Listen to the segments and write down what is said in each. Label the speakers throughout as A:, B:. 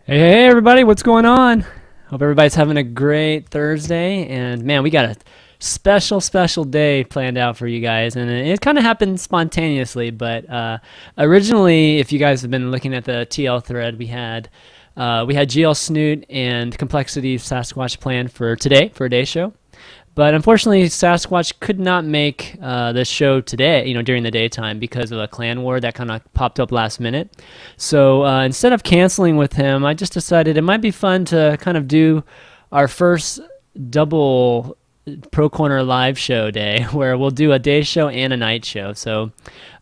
A: Hey, everybody, what's going on? Hope everybody's having a great Thursday. And man, we got a special day planned out for you guys. And it kind of happened spontaneously, but originally, if you guys have been looking at the TL thread, we had GL.Snute and Complexity Sasquatch planned for today for a day show. But unfortunately, Sasquatch could not make this show today, during the daytime because of a clan war that kind of popped up last minute. So instead of canceling with him, I just decided it might be fun to kind of do our first double Pro Corner live show day where we'll do a day show and a night show. So,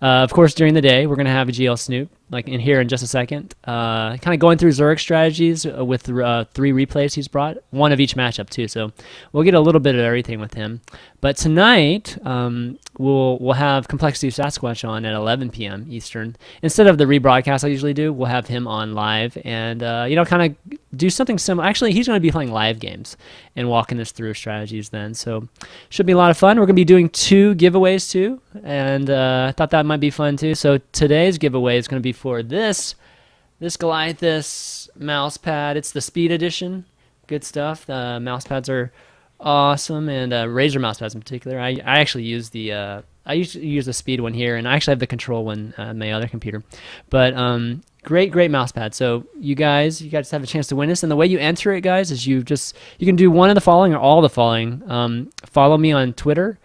A: of course, during the day, we're going to have a GL.Snute, like in here in just a second. Kind of going through Zerg strategies with 3 replays he's brought, one of each matchup too. So we'll get a little bit of everything with him. But tonight, we'll have Complexity Sasquatch on at 11 p.m. Eastern. Instead of the rebroadcast I usually do, we'll have him on live and, kind of do something similar. Actually, he's going to be playing live games and walking us through strategies then. So should be a lot of fun. We're going to be doing 2 giveaways too. And I thought that might be fun too. So today's giveaway is going to be for this Goliathus mouse pad. It's the Speed Edition. Good stuff. The mouse pads are awesome, and Razer mouse pads in particular. I actually use the I used to use the Speed one here, and I actually have the Control one on my other computer. But great mouse pad. So you guys have a chance to win this, and the way you enter it, guys, is you can do one of the following or all the following. Follow me on Twitter,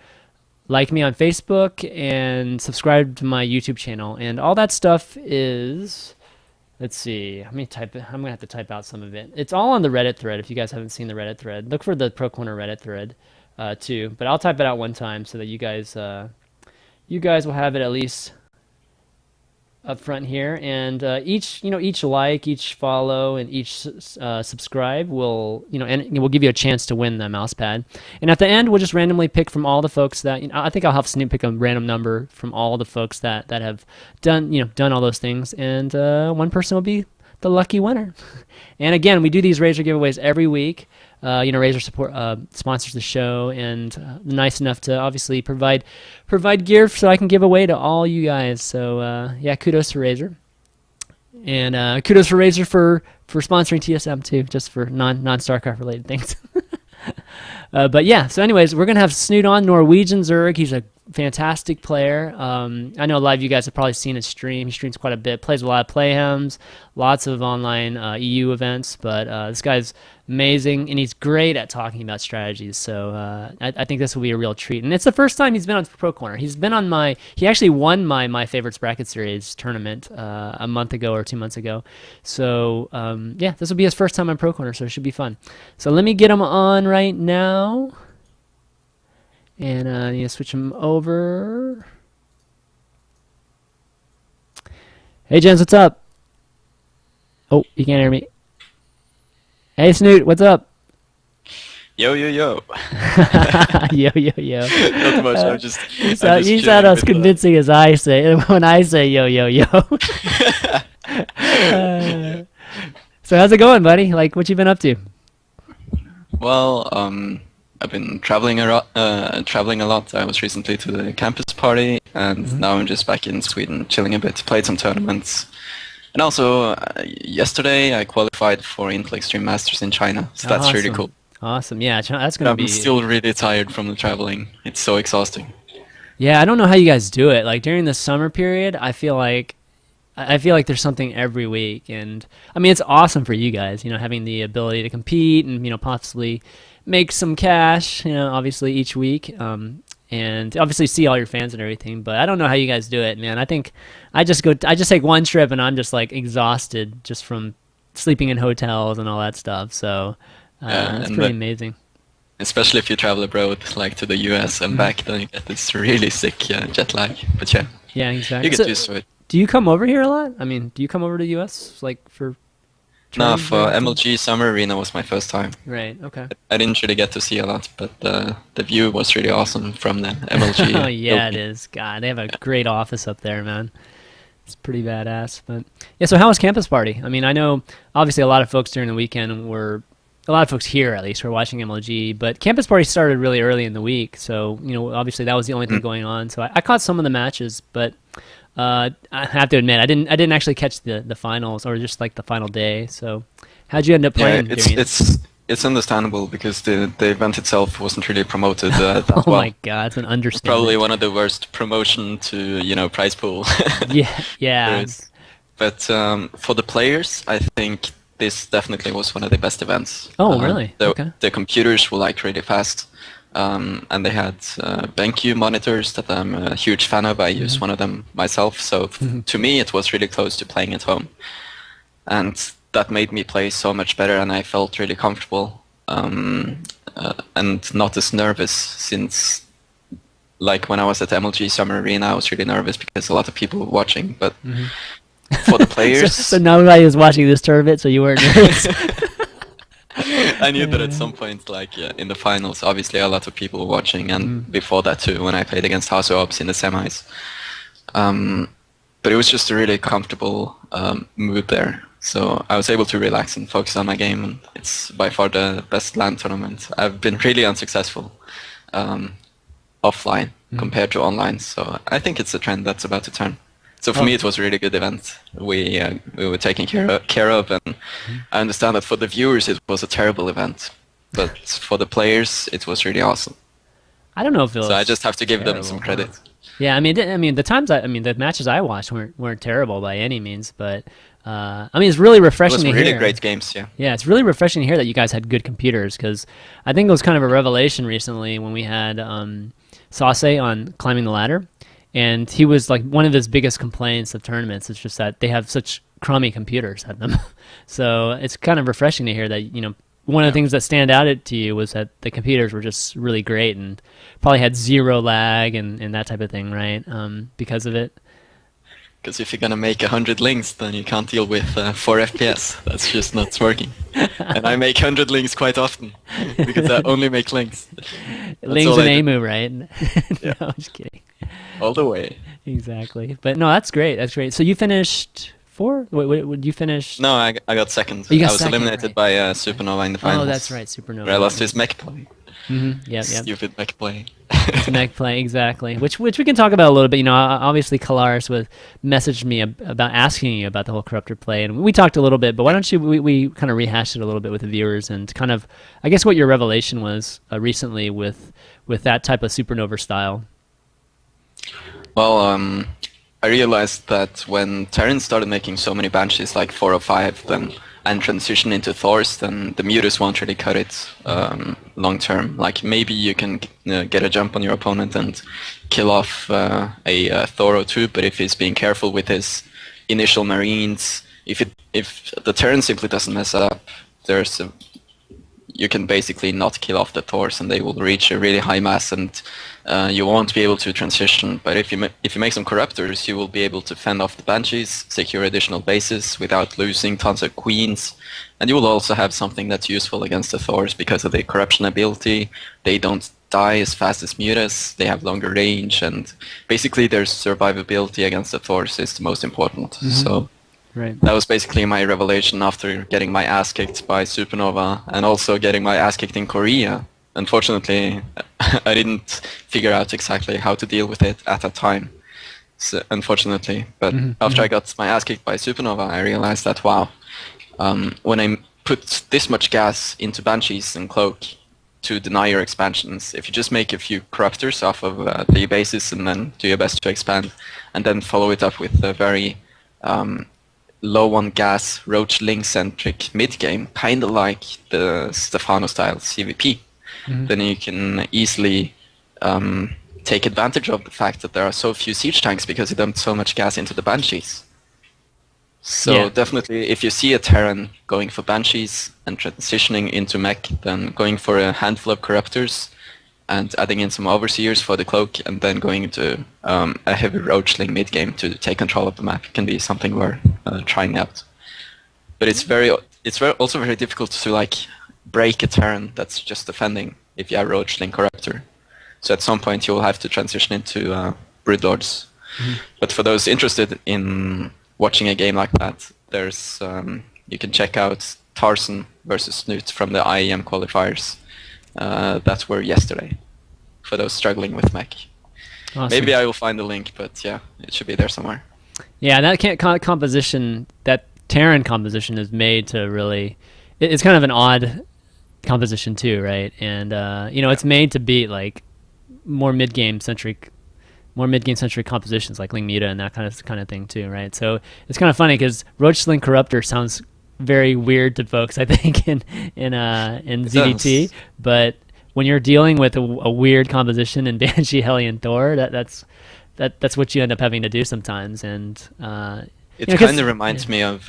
A: like me on Facebook, and subscribe to my YouTube channel. And all that stuff is, let's see, let me type it. I'm gonna have to type out some of it. It's all on the Reddit thread. If you guys haven't seen the Reddit thread, look for the Pro Corner Reddit thread too. But I'll type it out one time so that you guys will have it at least up front here. And each like, each follow, and each subscribe will and it will give you a chance to win the mouse pad. And at the end, we'll just randomly pick from all the folks that I think I'll have Snoop pick a random number from all the folks that have done all those things, and one person will be the lucky winner. And again, we do these Razer giveaways every week. Razer support sponsors the show, and nice enough to obviously provide gear so I can give away to all you guys. So yeah, kudos to Razer, and kudos for Razer for sponsoring TSM too, just for non StarCraft related things. But yeah, so anyways, we're gonna have Snute on, Norwegian Zerg. He's a fantastic player. I know a lot of you guys have probably seen his stream. He streams quite a bit, plays a lot of playhems, lots of online EU events, but this guy's amazing, and he's great at talking about strategies. So I think this will be a real treat. And it's the first time he's been on Pro Corner. He actually won my Favorites Bracket Series tournament a month ago or 2 months ago. So yeah, this will be his first time on Pro Corner, so it should be fun. So let me get him on right now. And switch him over. Hey, Jens, what's up? Oh, you can't hear me. Hey, Snute, what's up?
B: Yo.
A: Yo.
B: Not much.
A: He's not as convincing as I say when I say yo. So how's it going, buddy? Like, what you been up to?
B: Well, I've been traveling a lot. I was recently to the campus party, and now I'm just back in Sweden, chilling a bit. Played some tournaments, and also yesterday I qualified for Intel Extreme Masters in China. So that's really cool.
A: Awesome. Yeah, that's gonna be.
B: I'm still really tired from the traveling. It's so exhausting.
A: Yeah, I don't know how you guys do it. Like during the summer period, I feel like there's something every week, and I mean it's awesome for you guys, having the ability to compete and possibly make some cash, obviously each week, and obviously see all your fans and everything. But I don't know how you guys do it, man. I think I just take one trip and I'm just like exhausted just from sleeping in hotels and all that stuff. So that's pretty amazing.
B: Especially if you travel abroad, like to the US and back, then you get this really sick jet lag. But yeah,
A: exactly.
B: You get used to it.
A: Do you come over here a lot? I mean, do you come over to the US like for?
B: No, for MLG Summer Arena was my first time.
A: Right, okay.
B: I didn't really get to see a lot, but the view was really awesome from the MLG.
A: Oh yeah, it is. God, they have a great office up there, man. It's pretty badass. But yeah, so how was campus party? I mean, I know obviously a lot of folks during the weekend a lot of folks here at least were watching MLG, but campus party started really early in the week, so obviously that was the only thing going on. So I caught some of the matches, but I have to admit I didn't actually catch the finals or just like the final day. So How'd you end up
B: Yeah,
A: playing during it?
B: it's understandable because the event itself wasn't really promoted that
A: Oh
B: well.
A: my God, it's an
B: It's probably
A: understatement.
B: one of the worst promotion to prize pool
A: Yeah,
B: there
A: yeah.
B: is. But for the players, I think this definitely was one of the best events.
A: Oh, really? Okay.
B: The computers were like really fast, and they had BenQ monitors that I'm a huge fan of. I use one of them myself, so to me it was really close to playing at home, and that made me play so much better, and I felt really comfortable and not as nervous since. Like when I was at MLG Summer Arena, I was really nervous because a lot of people were watching. But for the
A: So
B: players,
A: nobody was watching this tournament, so you weren't nervous.
B: I knew that at some point, like in the finals, obviously a lot of people were watching, and before that too, when I played against House of Ops in the semis. But it was just a really comfortable mood there. So I was able to relax and focus on my game, and it's by far the best LAN tournament. I've been really unsuccessful offline compared to online, so I think it's a trend that's about to turn. So for me, it was a really good event. We were taken care of, and I understand that for the viewers it was a terrible event, but for the players it was really awesome.
A: I don't know if it
B: So I
A: was
B: just have to give them some
A: terrible.
B: credit.
A: Yeah, I mean, the matches I watched weren't terrible by any means, but I mean, it's really
B: It
A: refreshing
B: was
A: to
B: really
A: hear.
B: great games, yeah.
A: Yeah, it's really refreshing to hear that you guys had good computers because I think it was kind of a revelation recently when we had Sase on climbing the ladder, and he was like one of his biggest complaints of tournaments is just that they have such crummy computers at them. So it's kind of refreshing to hear that one of the
B: Yeah.
A: things that stand out to you was that the computers were just really great and probably had zero lag and that type of thing, right? Because of it.
B: Because if you're gonna make 100 links, then you can't deal with 4 FPS. That's just not working. And I make 100 links quite often because I only make links. That's
A: Lings
B: all
A: and
B: I do.
A: Amu, right?
B: Yeah,
A: No, I'm just kidding.
B: all the way.
A: Exactly. But no, that's great. That's great. So you finished four? Wait, would you finish?
B: No, I got second.
A: Oh, you got
B: I was
A: second,
B: eliminated
A: right?
B: by Supernova in the
A: Oh,
B: finals.
A: that's right. Supernova.
B: Where I lost his mech play.
A: Yep, yep.
B: Stupid mech play.
A: It's mech play exactly, which we can talk about a little bit. Obviously, Kalaris messaged me about asking you about the whole corruptor play, and we talked a little bit. But why don't we kind of rehash it a little bit with the viewers and kind of, I guess, what your revelation was recently with that type of supernova style.
B: Well, I realized that when Terran started making so many banshees, like 4 or 5, then and transition into Thors, then the mutas won't really cut it long term. Like maybe you can get a jump on your opponent and kill off a Thor or two, but if he's being careful with his initial marines, if the Terran simply doesn't mess up, you can basically not kill off the Thors and they will reach a really high mass and you won't be able to transition. But if you make some corruptors, you will be able to fend off the banshees, secure additional bases without losing tons of queens, and you will also have something that's useful against the Thors because of the corruption ability. They don't die as fast as mutas, they have longer range, and basically their survivability against the Thors is the most important. So
A: Right.
B: that was basically my revelation after getting my ass kicked by Supernova and also getting my ass kicked in Korea. Unfortunately, I didn't figure out exactly how to deal with it at that time, so, unfortunately. But after I got my ass kicked by Supernova, I realized that, wow, when I put this much gas into Banshees and Cloak to deny your expansions, if you just make a few corruptors off of the bases and then do your best to expand, and then follow it up with a very low on gas, Roach Link centric mid game, kind of like the Stefano style CVP, then you can easily take advantage of the fact that there are so few siege tanks because you dumped so much gas into the Banshees. So
A: Yeah.
B: definitely, if you see a Terran going for Banshees and transitioning into mech, then going for a handful of corruptors and adding in some overseers for the cloak, and then going into a heavy roachling mid game to take control of the map can be something we're trying out. But also very difficult to like break a Terran that's just defending if you have roachling corruptor. So at some point you will have to transition into broodlords. But for those interested in watching a game like that, there's you can check out Tarson versus Snute from the IEM qualifiers. That were yesterday. For those struggling with mech.
A: Awesome.
B: Maybe I will find the link, but yeah, it should be there somewhere.
A: Yeah, that composition, that Terran composition is made to really it's kind of an odd composition too, right? And you know, it's made to beat like more mid-game centric compositions like Ling Muta and that kind of thing too, right? So it's kind of funny because Roach Sling Corruptor sounds very weird to folks, I think, in ZDT, but when you're dealing with a weird composition in Banshee, Hellion, Thor, that's what you end up having to do sometimes, and
B: it kind of reminds me of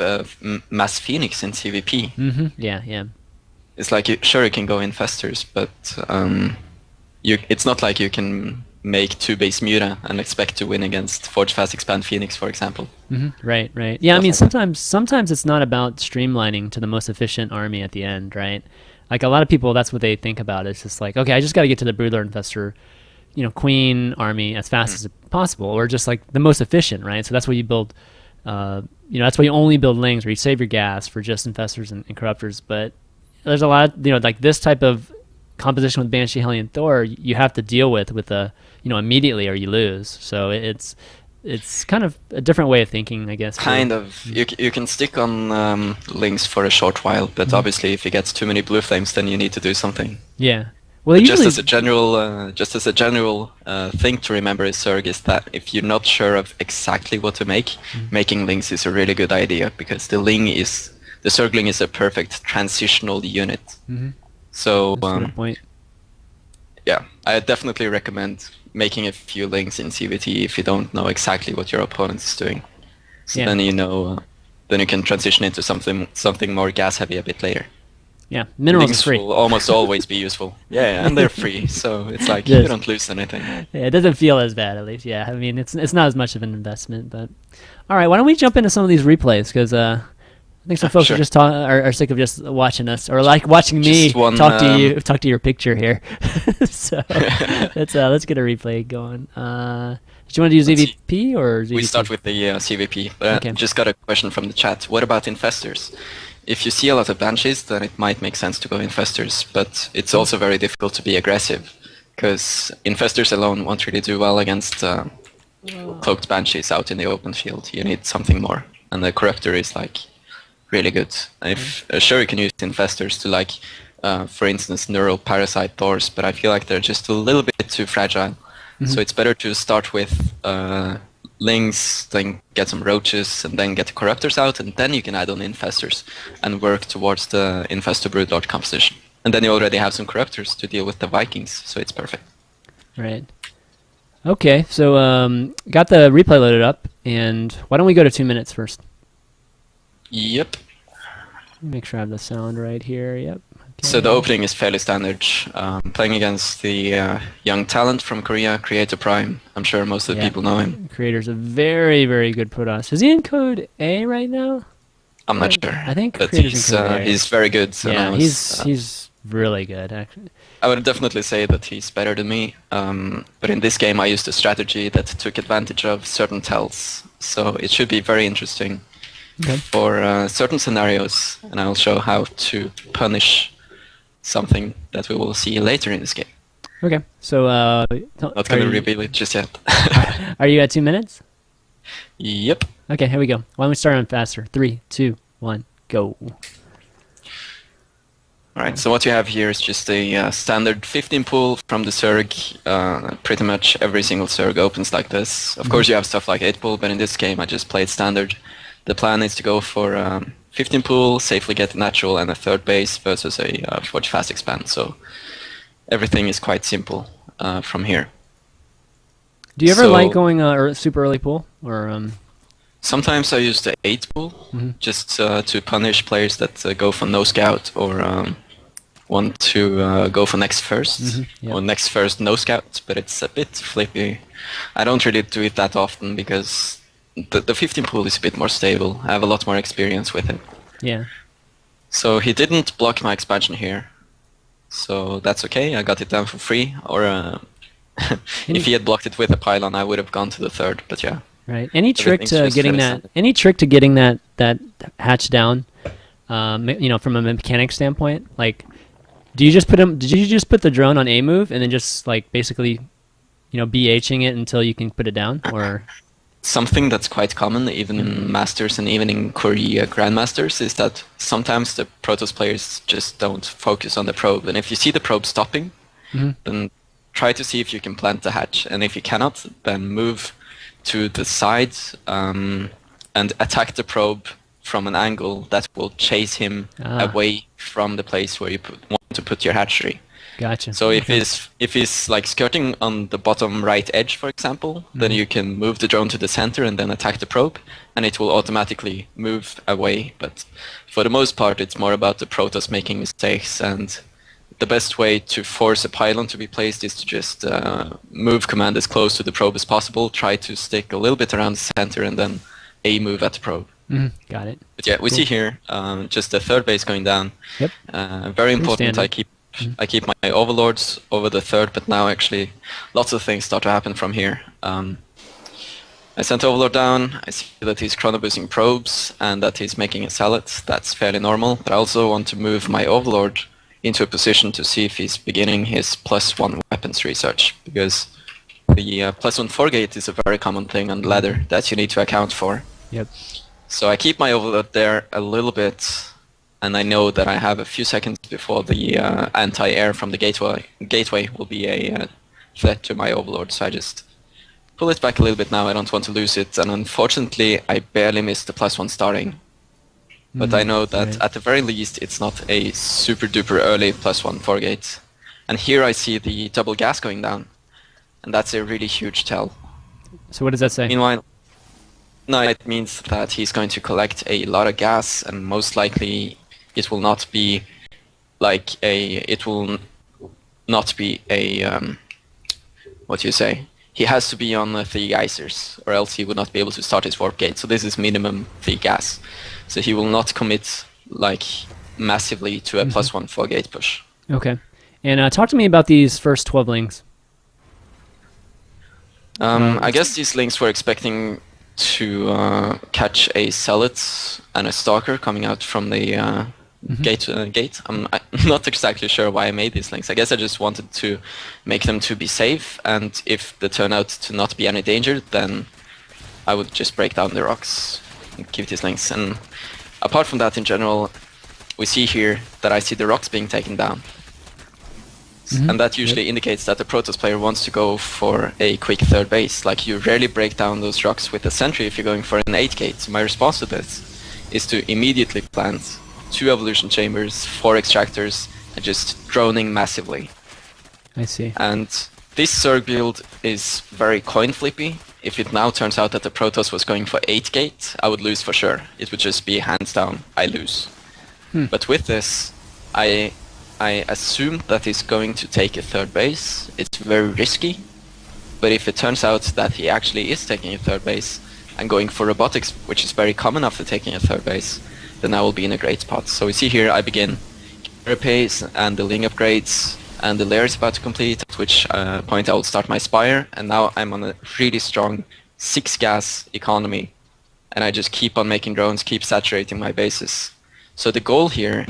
B: Mass Phoenix in CVP.
A: Mm-hmm. Yeah.
B: It's like sure you can go Infestors, but it's not like you can make 2 base Muta and expect to win against Forge Fast Expand Phoenix, for example.
A: Mm-hmm. Right. Yeah, I mean, sometimes it's not about streamlining to the most efficient army at the end, right? Like a lot of people, that's what they think about. It's just like, okay, I just got to get to the Broodlord Infestor, you know, Queen army as fast as possible, or just like the most efficient, right? So that's why you build, you know, that's why you only build Lings, where you save your gas for just Infestors and Corruptors. But there's a lot, you know, like this type of composition with Banshee, Hellion, Thor, you have to deal with the, you know, immediately or you lose. So it's kind of a different way of thinking, I guess.
B: Kind of. You can stick on Lings for a short while, but obviously if you get too many blue flames, then you need to do something.
A: Yeah. Well,
B: just as a general thing to remember is Zerg is that if you're not sure of exactly what to make, making Lings is a really good idea, because the Zerg Ling is a perfect transitional unit. So yeah, I definitely recommend making a few Lings in CVT if you don't know exactly what your opponent is doing. So then you know, then you can transition into something more gas heavy a bit later.
A: Yeah, minerals
B: Lings
A: are free.
B: will almost always be useful. Yeah, and they're free, so it's like you don't lose anything.
A: Yeah, it doesn't feel as bad, at least. Yeah, I mean, it's not as much of an investment, but all right. Why don't we jump into some of these replays? Because I think some folks are just are sick of just watching us, or like watching me talk to your picture here. So let's get a replay going. Do you want to do ZVP or ZVP?
B: We start with the CVP, but I just got a question from the chat. What about Infestors? If you see a lot of Banshees, then it might make sense to go Infestors, but it's also very difficult to be aggressive, because Infestors alone won't really do well against cloaked Banshees out in the open field. You need something more, and the Corruptor is like really good. If sure, you can use Infestors to like, for instance, Neural Parasite Thors, but I feel like they're just a little bit too fragile. So it's better to start with Lings, then get some Roaches, and then get the Corruptors out, and then you can add on Infestors and work towards the Infestor Broodlord composition. And then you already have some Corruptors to deal with the Vikings, so it's perfect.
A: Right. Okay, so got the replay loaded up, and why don't we go to 2 minutes first?
B: Yep.
A: Make sure I have the sound right here. Yep. Okay.
B: So the opening is fairly standard. Playing against the young talent from Korea, Creator Prime. I'm sure most of the people know him.
A: Creator's a very, very good Protoss. Is he in code A right now?
B: I'm not sure.
A: I think
B: but
A: Creator's in code A.
B: He's very good. So
A: yeah, he's really good, actually.
B: I would definitely say that he's better than me. But in this game, I used a strategy that took advantage of certain tells. So it should be very interesting for certain scenarios, and I'll show how to punish something that we will see later in this game.
A: Okay, so
B: not going to reveal it just yet.
A: Are you at 2 minutes?
B: Yep.
A: Okay, here we go. Why don't we start on faster? 3, 2, 1, go.
B: Alright, so what you have here is just a standard 15 pool from the Zerg. Pretty much every single Zerg opens like this. Of course you have stuff like 8 pool, but in this game I just played standard. The plan is to go for 15 pool, safely get the natural and a third base versus a Forge Fast Expand, so everything is quite simple from here.
A: Do you ever like going super early pool? Or
B: sometimes I use the 8 pool, just to punish players that go for no scout or want to go for next first, or next first no scout, but it's a bit flippy. I don't really do it that often because the 15 pool is a bit more stable. I have a lot more experience with it.
A: Yeah.
B: So he didn't block my expansion here, so that's okay. I got it down for free. Or if he had blocked it with a pylon, I would have gone to the third. But yeah.
A: Right. Any trick to getting that? Any trick to getting that hatch down? You know, from a mechanic standpoint, like, do you just put him? Did you just put the drone on A move and then just like basically, you know, BHing it until you can put it down, or?
B: something that's quite common even in Masters and even in Korea Grandmasters is that sometimes the Protoss players just don't focus on the probe. And if you see the probe stopping, then try to see if you can plant the hatch. And if you cannot, then move to the side and attack the probe from an angle that will chase him away from the place where you want to put your hatchery.
A: Gotcha.
B: So if he's like skirting on the bottom right edge, for example, then you can move the drone to the center and then attack the probe, and it will automatically move away. But for the most part, it's more about the Protoss making mistakes, and the best way to force a pylon to be placed is to just move command as close to the probe as possible, try to stick a little bit around the center, and then a move at the probe.
A: Got it.
B: But yeah, we see here just the third base going down.
A: Yep.
B: Very important. I keep my overlords over the third, but now actually lots of things start to happen from here. I sent overlord down. I see that he's chronoboosting probes and that he's making a salad. That's fairly normal. But I also want to move my overlord into a position to see if he's beginning his +1 weapons research, because the +1 4-gate is a very common thing on the ladder that you need to account for.
A: Yep.
B: So I keep my overlord there a little bit, and I know that I have a few seconds before the anti-air from the gateway will be a threat to my overlord, so I just pull it back a little bit now. I don't want to lose it, and unfortunately I barely missed the +1 starting. But I know that at the very least it's not a super duper early +1 4-gate. And here I see the double gas going down, and that's a really huge tell.
A: So what does that say?
B: Meanwhile, no, it means that he's going to collect a lot of gas, and most likely it will not be like what do you say? He has to be on 3 geysers, or else he would not be able to start his warp gate. So this is minimum 3 gas. So he will not commit like massively to a +1 4-gate push.
A: Okay. And talk to me about these first 12 links.
B: I guess these links were expecting to catch a zealot and a stalker coming out from the gate. I'm not exactly sure why I made these links. I guess I just wanted to make them to be safe, and if they turn out to not be any danger, then I would just break down the rocks and keep these links. And apart from that, in general, we see here that I see the rocks being taken down. And that usually indicates that the Protoss player wants to go for a quick third base. Like, you rarely break down those rocks with a sentry if you're going for an 8-gate. So my response to this is to immediately plant 2 evolution chambers, 4 extractors, and just droning massively.
A: I see.
B: And this Zerg build is very coin flippy. If it now turns out that the Protoss was going for 8-gate, I would lose for sure. It would just be hands down, I lose. But with this, I assume that he's going to take a third base. It's very risky, but if it turns out that he actually is taking a third base and going for robotics, which is very common after taking a third base, then I will be in a great spot. So we see here I begin pace and the ling upgrades, and the layer is about to complete, at which point I will start my spire, and now I'm on a really strong 6 gas economy, and I just keep on making drones, keep saturating my bases. So the goal here,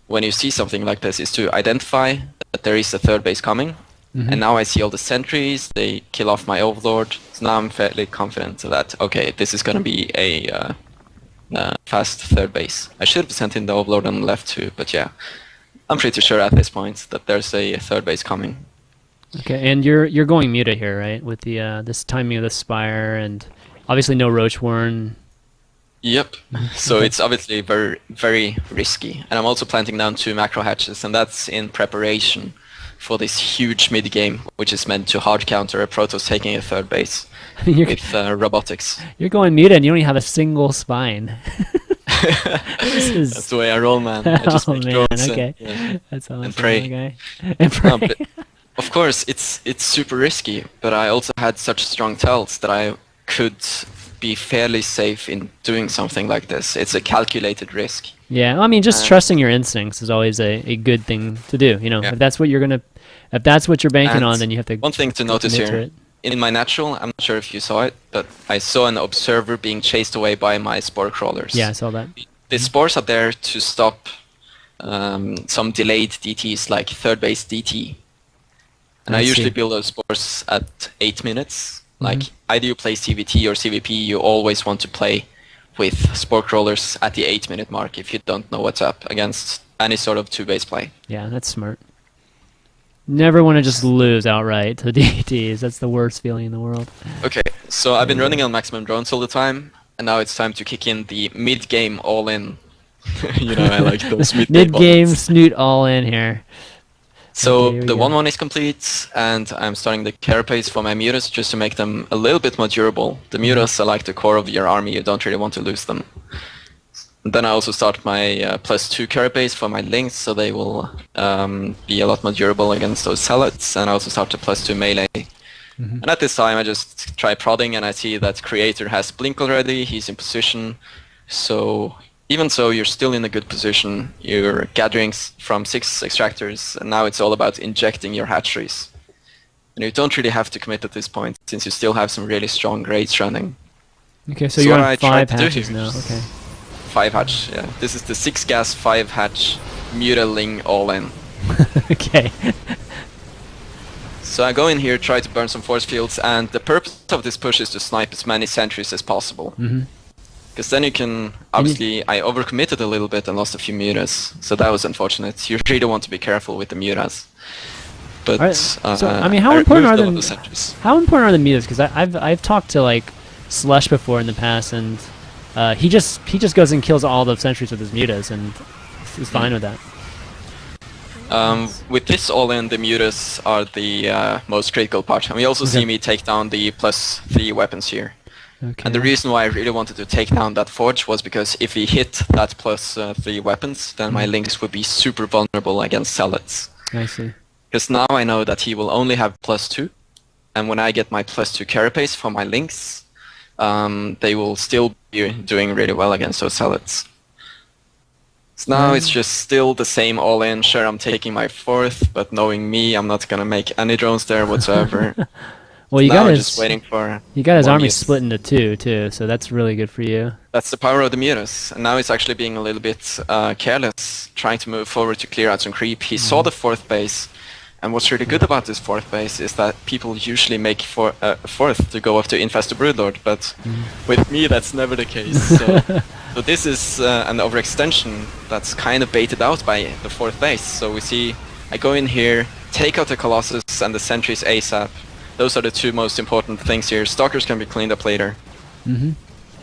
B: when you see something like this, is to identify that there is a third base coming, and now I see all the sentries, they kill off my overlord, so now I'm fairly confident that, okay, this is going to be a fast third base. I should have sent in the overlord on the left too, but yeah, I'm pretty sure at this point that there's a third base coming.
A: Okay, and you're going muta here, right? With the this timing of the spire, and obviously no roach warren.
B: Yep. So it's obviously very, very risky. And I'm also planting down 2 macro hatches, and that's in preparation for this huge mid game, which is meant to hard counter a Protoss taking a third base with robotics.
A: You're going muta and you don't even have a single spine.
B: That's the way I roll, man. I just make drones
A: okay. That's awesome.
B: and pray.
A: Okay. And pray.
B: No, but of course, it's super risky, but I also had such strong tells that I could be fairly safe in doing something like this. It's a calculated risk.
A: Yeah, well, I mean, just trusting your instincts is always a good thing to do. You know, if that's what you're banking on, then you have to.
B: One thing to notice here, in my natural, I'm not sure if you saw it, but I saw an observer being chased away by my spore crawlers.
A: Yeah, I saw that.
B: The spores are there to stop some delayed DTs, like third base DT. And I usually build those spores at 8 minutes. Like either you play CVT or CVP, you always want to play with spore crawlers at the 8-minute mark if you don't know what's up against any sort of two-base play.
A: Yeah, that's smart. Never want to just lose outright to DTs. That's the worst feeling in the world.
B: Okay, so I've been running on maximum drones all the time, and now it's time to kick in the mid-game all-in. You know, I like those
A: mid-game snute all in here.
B: So
A: Okay,
B: the 1-1 is complete, and I'm starting the carapace for my mutas just to make them a little bit more durable. The mutas are like the core of your army, you don't really want to lose them. And then I also start my +2 carapace for my links, so they will be a lot more durable against those zealots, and I also start the +2 melee. And at this time I just try prodding, and I see that Creator has blink already, he's in position, so even so, you're still in a good position. You're gathering from 6 extractors, and now it's all about injecting your hatcheries. And you don't really have to commit at this point, since you still have some really strong raids running.
A: Okay, so you're on 5 hatches now. Okay.
B: 5 hatch, yeah. This is the 6 gas 5 hatch mutaling all in.
A: Okay.
B: So I go in here, try to burn some force fields, and the purpose of this push is to snipe as many sentries as possible. Because then you can, obviously, I overcommitted a little bit and lost a few mutas, so that was unfortunate. You really want to be careful with the mutas. But
A: right, so I mean, how important are the mutas? Because I've talked to like Slush before in the past, and he just goes and kills all the sentries with his mutas, and is fine with that.
B: With this all-in, the mutas are the most critical part, and we also see me take down the +3 weapons here.
A: Okay.
B: And the reason why I really wanted to take down that forge was because if he hit that +3 weapons, then my links would be super vulnerable against zealots.
A: I see.
B: Because now I know that he will only have +2, and when I get my +2 carapace for my links, they will still be doing really well against those zealots. So now it's just still the same all-in. Sure, I'm taking my 4th, but knowing me, I'm not gonna make any drones there whatsoever.
A: Well, you
B: now
A: got
B: I'm
A: his,
B: just waiting for
A: you got his
B: more
A: army
B: mutas.
A: split into 2 too, so that's really good for you.
B: That's the power of the mutas. And now he's actually being a little bit careless, trying to move forward to clear out some creep. He saw the 4th base, and what's really good about this 4th base is that people usually make 4th to go up to infest the Broodlord, but with me that's never the case. So this is an overextension that's kind of baited out by the 4th base. So we see I go in here, take out the Colossus and the sentries ASAP. Those are the 2 most important things here. Stalkers can be cleaned up later.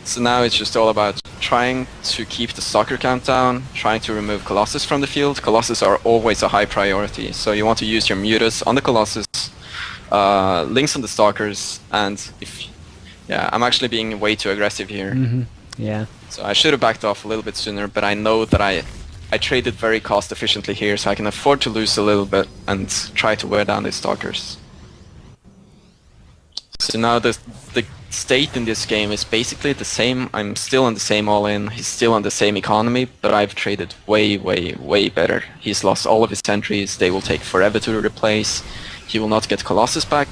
B: So now it's just all about trying to keep the stalker count down, trying to remove Colossus from the field. Colossus are always a high priority, so you want to use your mutas on the Colossus, links on the stalkers, and I'm actually being way too aggressive here.
A: Yeah.
B: So I should have backed off a little bit sooner, but I know that I traded very cost efficiently here, so I can afford to lose a little bit and try to wear down these stalkers. So now the state in this game is basically the same. I'm still on the same all-in, he's still on the same economy, but I've traded way, way, way better. He's lost all of his sentries, they will take forever to replace. He will not get Colossus back.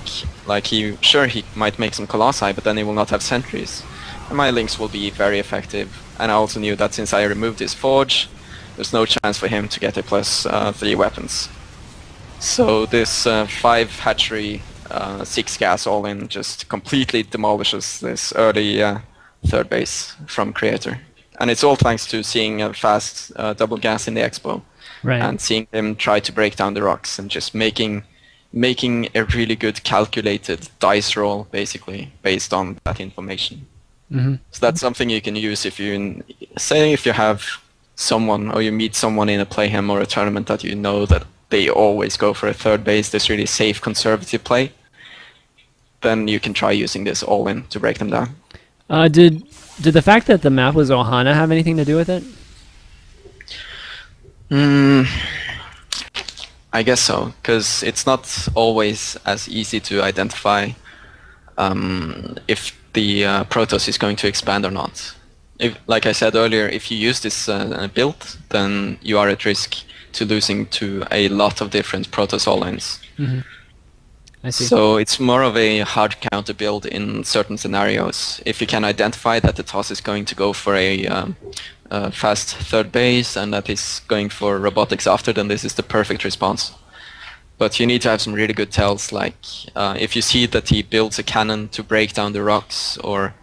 B: Like he might make some Colossi, but then he will not have sentries. And my links will be very effective. And I also knew that since I removed his forge, there's no chance for him to get a +3 weapons. So this 5 hatchery 6 gas all-in just completely demolishes this early 3rd base from Creator. And it's all thanks to seeing a fast double gas in the expo.
A: Right.
B: And seeing him try to break down the rocks and just making a really good calculated dice roll, basically, based on that information. So that's something you can use if if you have someone, or you meet someone in a playhem or a tournament that you know that they always go for a 3rd base, this really safe conservative play, then you can try using this all-in to break them down.
A: Did the fact that the map was Ohana have anything to do with it?
B: I guess so, because it's not always as easy to identify if the Protoss is going to expand or not. Like I said earlier, if you use this build, then you are at risk to losing to a lot of different Protoss all-ins.
A: I see.
B: So it's more of a hard counter build in certain scenarios. If you can identify that the toss is going to go for a fast 3rd base and that is going for robotics after, then this is the perfect response. But you need to have some really good tells, like if you see that he builds a cannon to break down the rocks, or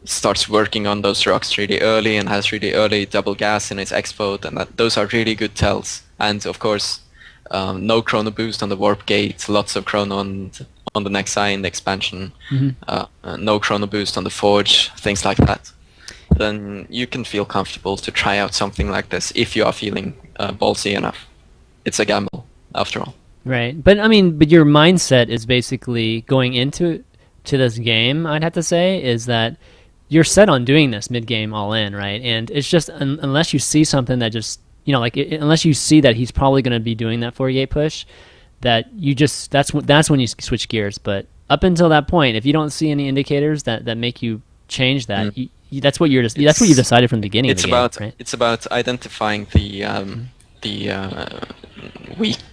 B: starts working on those rocks really early and has really early double gas in his explode, and those are really good tells. And of course, no chrono boost on the warp gate, lots of chrono on the next eye in the expansion, no chrono boost on the forge, things like that. Then you can feel comfortable to try out something like this if you are feeling ballsy enough. It's a gamble, after all.
A: Right. But I mean, but your mindset is basically going into this game, I'd have to say, is that you're set on doing this mid-game all in, right? And it's just unless you see something that just, like unless you see that he's probably going to be doing that 48 push, that you just that's when you switch gears. But up until that point, if you don't see any indicators that make you change that, that's what you've decided from the beginning of the game, right?
B: It's about identifying the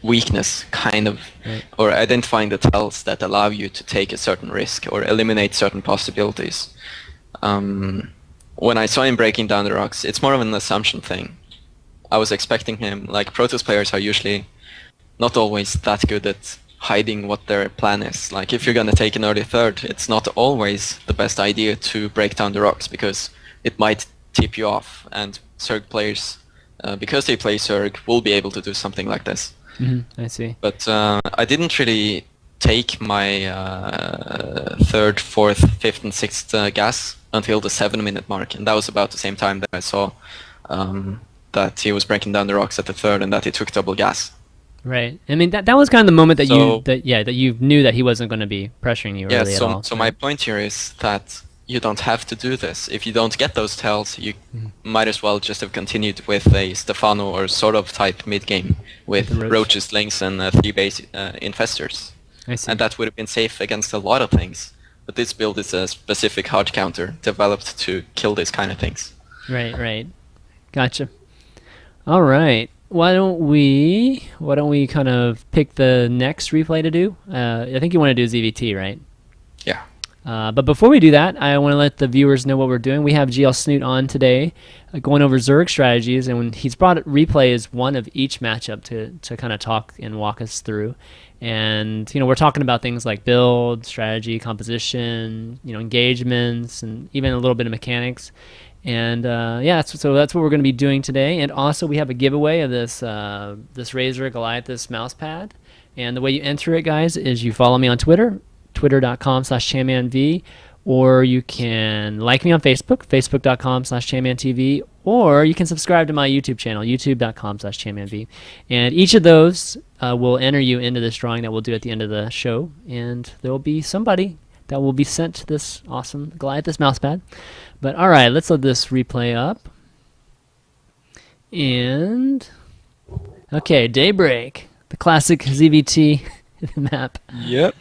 B: weakness, kind of,
A: Right.
B: or identifying the tells that allow you to take a certain risk or eliminate certain possibilities. When I saw him breaking down the rocks, it's more of an assumption thing. I was expecting him, like Protoss players are usually not always that good at hiding what their plan is. Like if you're gonna take an early third, it's not always the best idea to break down the rocks because it might tip you off, and Zerg players, because they play Zerg, will be able to do something like this.
A: I see.
B: But I didn't really take my third, fourth, fifth, and sixth gas until the 7-minute mark, and that was about the same time that I saw that he was breaking down the rocks at the third and that he took double gas.
A: Right. I mean, that was kind of the moment that
B: So-
A: you knew that he wasn't going to be pressuring you really at all.
B: So my point here is that you don't have to do this. If you don't get those tells, you might as well just have continued with a Stefano or sort of type mid-game with
A: the Roach.
B: roaches, lynx, and 3 base infestors.
A: I see.
B: And that would have been safe against a lot of things. But this build is a specific hard counter developed to kill these kind of things.
A: Right. Gotcha. All right. Why don't we kind of pick the next replay to do? I think you want to do ZVT, right?
B: Yeah.
A: But before we do that, I want to let the viewers know what we're doing. We have GL.Snute on today, going over Zerg strategies, and when he's brought replay as one of each matchup to kind of talk and walk us through. And we're talking about things like build, strategy, composition, engagements, and even a little bit of mechanics. And that's what we're going to be doing today. And also we have a giveaway of this Razer Goliathus mouse pad. And the way you enter it, guys, is you follow me on Twitter, twitter.com/ChanmanV, or you can like me on Facebook, facebook.com/ChanmanTV, or you can subscribe to my YouTube channel, youtube.com/ChanmanV. And each of those will enter you into this drawing that we'll do at the end of the show. And there will be somebody that will be sent this awesome Goliathus mousepad. But all right, let's load this replay up. And okay, Daybreak, the classic ZVT map.
B: Yep.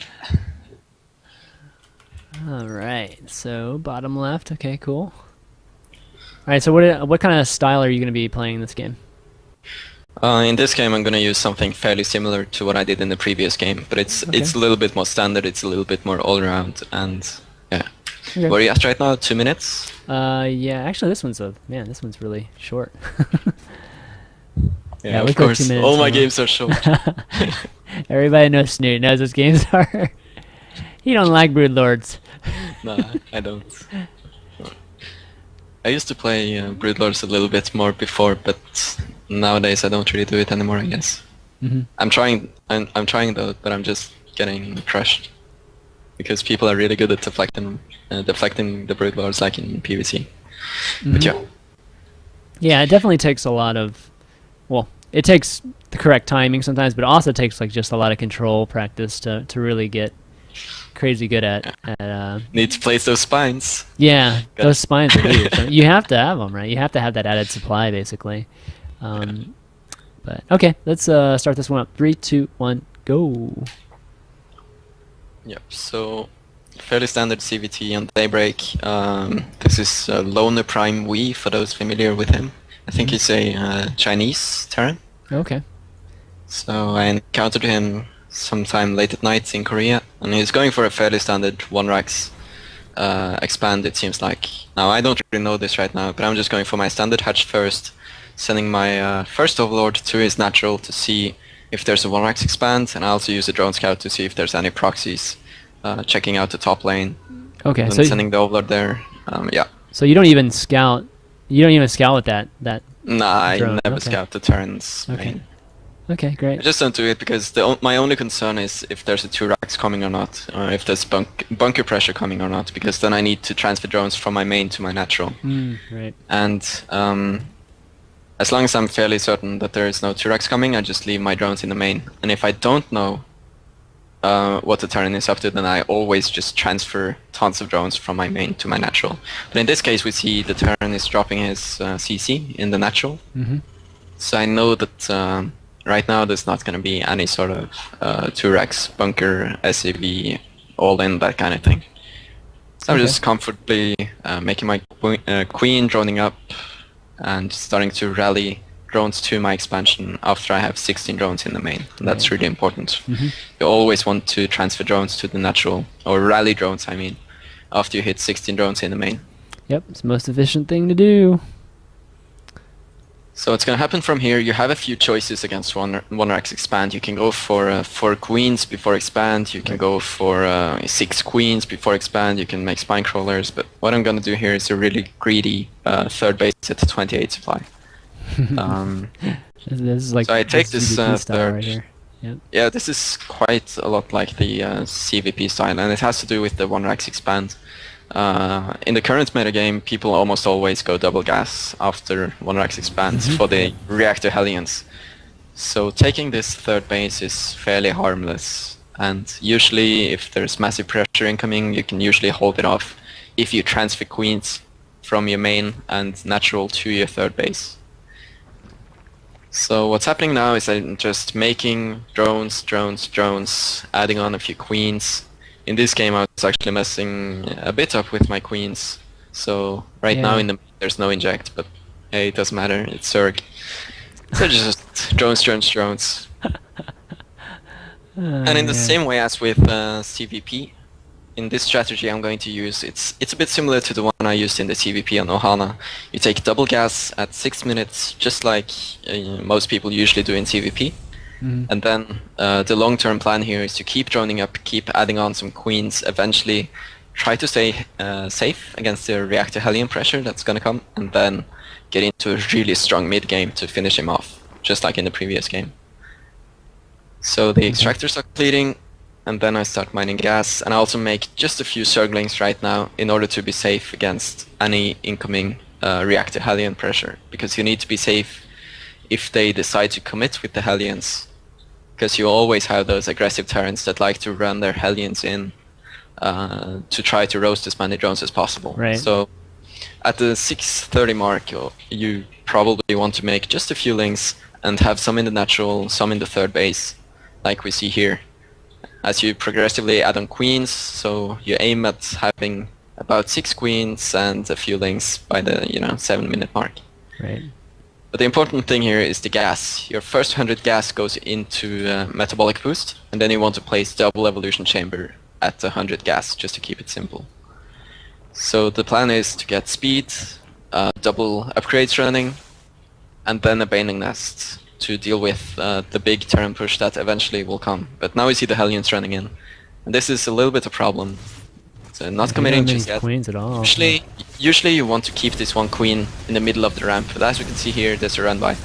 A: All right, so bottom left. Okay, cool. All right, so what kind of style are you going to be playing in this game?
B: In this game, I'm going to use something fairly similar to what I did in the previous game, but it's a little bit more standard. It's a little bit more all around, and yeah.
A: Okay.
B: Where are you at right now? 2 minutes?
A: Yeah, actually, this one's really short.
B: Yeah,
A: we
B: of
A: go
B: course.
A: 2 minutes
B: All my
A: long.
B: games are short.
A: Everybody knows Snute knows what games are. He don't like Brood Lords.
B: No, I don't. I used to play Broodlords a little bit more before, but nowadays I don't really do it anymore, I guess.
A: Mm-hmm.
B: I'm trying though, but I'm just getting crushed. Because people are really good at deflecting the Broodlords like in PvC. But yeah.
A: Yeah, it definitely takes a lot of, it takes the correct timing sometimes, but it also takes like just a lot of control practice to really get crazy good at
B: Need to place those spines.
A: yeah, those spines are huge. So you have to have them, right? You have to have that added supply, basically. But okay, let's start this one up. 3, 2, 1, go.
B: Yep, so fairly standard CVT on Daybreak. This is Loner Prime Wee, for those familiar with him. I think he's a Chinese Terran.
A: Okay.
B: So I encountered him sometime late at night in Korea, and he's going for a fairly standard 1 Rax expand, it seems like. Now I don't really know this right now, but I'm just going for my standard hatch first, sending my first Overlord to his natural to see if there's a 1-rax expand, and I also use a drone scout to see if there's any proxies, checking out the top lane,
A: Okay,
B: and
A: so
B: sending the overlord there. Yeah.
A: so you don't even scout. You don't even scout with that
B: Nah, I
A: drone.
B: never
A: Okay.
B: scout the turns
A: Okay.
B: main.
A: Okay, great.
B: I just don't do it because my only concern is if there's a 2-rax coming or not, or if there's bunker pressure coming or not, because then I need to transfer drones from my main to my natural.
A: Right.
B: And as long as I'm fairly certain that there is no 2-rax coming, I just leave my drones in the main. And if I don't know what the turn is up to, then I always just transfer tons of drones from my main to my natural. But in this case, we see the turn is dropping his CC in the natural. So I know that right now there's not going to be any sort of 2-rax, bunker, SAV, all in, that kind of thing. So I'm just comfortably making my queen droning up and starting to rally drones to my expansion after I have 16 drones in the main. And that's really important. You always want to transfer drones to the natural, or rally drones, I mean, after you hit 16 drones in the main.
A: Yep, it's the most efficient thing to do.
B: So it's going to happen from here. You have a few choices against 1-rax expand. You can go for 4 queens before expand. You can go for 6 queens before expand. You can make spine crawlers. But what I'm going to do here is a really greedy third base at 28 supply.
A: This is like
B: so I take this
A: CVP style
B: third.
A: right here. Yep.
B: Yeah, this is quite a lot like the CVP style, and it has to do with the 1-rax expand. In the current metagame, people almost always go double gas after 1-rax expand for the reactor Hellions. So taking this third base is fairly harmless, and usually if there's massive pressure incoming, you can usually hold it off if you transfer queens from your main and natural to your third base. So what's happening now is I'm just making drones, adding on a few queens. In this game I was actually messing a bit up with my queens. So right now there's no inject, but hey, it doesn't matter, it's Zerg. So just drones. And in the same way as with CVP, in this strategy I'm going to use, it's a bit similar to the one I used in the CVP on Ohana. You take double gas at 6 minutes, just like most people usually do in CVP. And then the long-term plan here is to keep droning up, keep adding on some queens, eventually try to stay safe against the reactor Hellion pressure that's going to come, and then get into a really strong mid-game to finish him off, just like in the previous game. So the extractors are completing, and then I start mining gas, and I also make just a few Zerglings right now in order to be safe against any incoming reactor Hellion pressure, because you need to be safe if they decide to commit with the Hellions, because you always have those aggressive Terrans that like to run their Hellions in to try to roast as many drones as possible.
A: Right.
B: So at the 6:30 mark, you probably want to make just a few links and have some in the natural, some in the third base, like we see here. As you progressively add on queens, so you aim at having about 6 queens and a few links by the 7-minute mark.
A: Right.
B: But the important thing here is the gas. Your first 100 gas goes into metabolic boost, and then you want to place double evolution chamber at 100 gas, just to keep it simple. So the plan is to get speed, double upgrades running, and then a Baning Nest to deal with the big turn push that eventually will come. But now we see the Hellions running in, and this is a little bit of a problem. So not committing just yet.
A: Queens at all.
B: Usually you want to keep this one queen in the middle of the ramp, but as you can see here, there's a run by.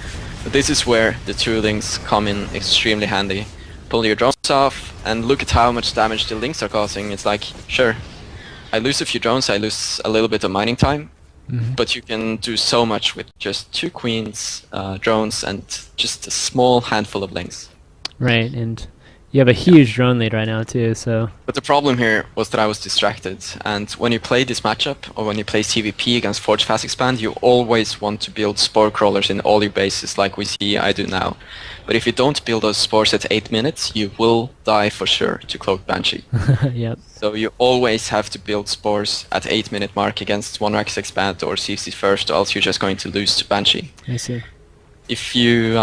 B: But this is where the 2 links come in extremely handy. Pull your drones off, and look at how much damage the links are causing. It's like, sure, I lose a few drones, I lose a little bit of mining time, but you can do so much with just 2 queens, drones, and just a small handful of links.
A: Right, and you have a huge drone lead right now too, so...
B: But the problem here was that I was distracted, and when you play this matchup, or when you play CVP against Forge Fast Expand, you always want to build spore crawlers in all your bases like we see I do now. But if you don't build those spores at 8 minutes, you will die for sure to Cloak Banshee.
A: Yep.
B: So you always have to build spores at 8-minute mark against 1-rax Expand or CC first, or else you're just going to lose to Banshee.
A: I see.
B: If you...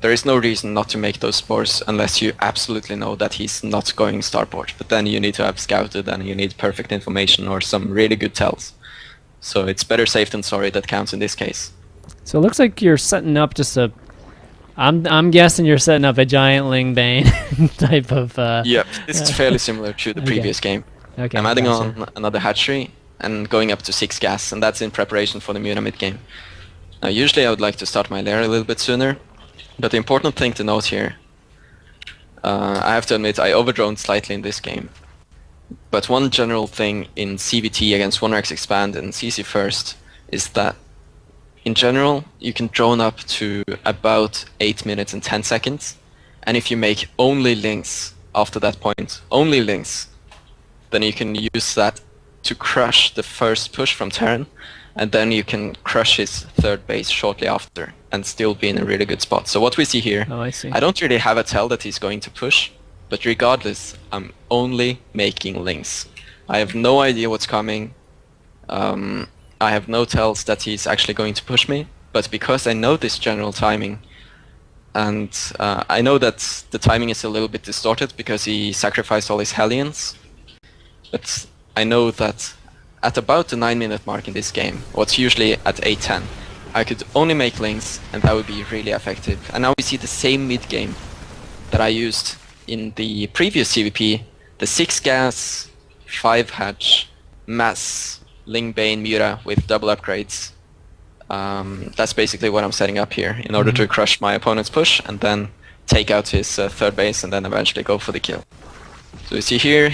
B: there is no reason not to make those spores unless you absolutely know that he's not going starport. But then you need to have scouted and you need perfect information or some really good tells. So it's better safe than sorry that counts in this case.
A: So it looks like you're setting up just a I'm guessing you're setting up a giant Ling Bane type of.
B: Yep, this is fairly similar to the
A: Okay.
B: previous game.
A: Okay.
B: I'm adding
A: Gotcha.
B: on another hatchery and going up to 6 gas, and that's in preparation for the Muna mid game. Now, usually I would like to start my lair a little bit sooner, but the important thing to note here, I have to admit I overdroned slightly in this game. But one general thing in CVT against 1 Rex Expand and CC first is that in general you can drone up to about 8 minutes and 10 seconds, and if you make only links after that point, only links, then you can use that to crush the first push from Terran, and then you can crush his third base shortly after and still be in a really good spot. So what we see here,
A: Oh, I see.
B: I don't really have a tell that he's going to push, but regardless, I'm only making links. I have no idea what's coming. I have no tells that he's actually going to push me, but because I know this general timing, and I know that the timing is a little bit distorted because he sacrificed all his Hellions, but I know that at about the 9-minute mark in this game, what's usually at 8:10, I could only make links and that would be really effective. And now we see the same mid game that I used in the previous CVP, the 6 gas, 5 hatch, mass, Ling Bane, Mura with double upgrades. That's basically what I'm setting up here in order to crush my opponent's push and then take out his third base and then eventually go for the kill. So you see here,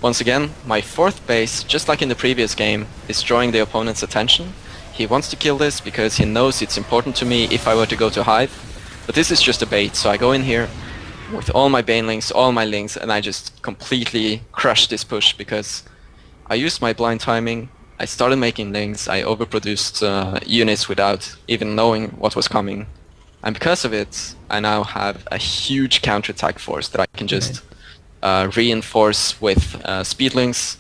B: once again, my fourth base, just like in the previous game, is drawing the opponent's attention. He wants to kill this because he knows it's important to me if I were to go to Hive. But this is just a bait, so I go in here with all my Banelings, all my Lings, and I just completely crush this push because I used my blind timing, I started making Lings, I overproduced units without even knowing what was coming. And because of it, I now have a huge counterattack force that I can just reinforce with speedlings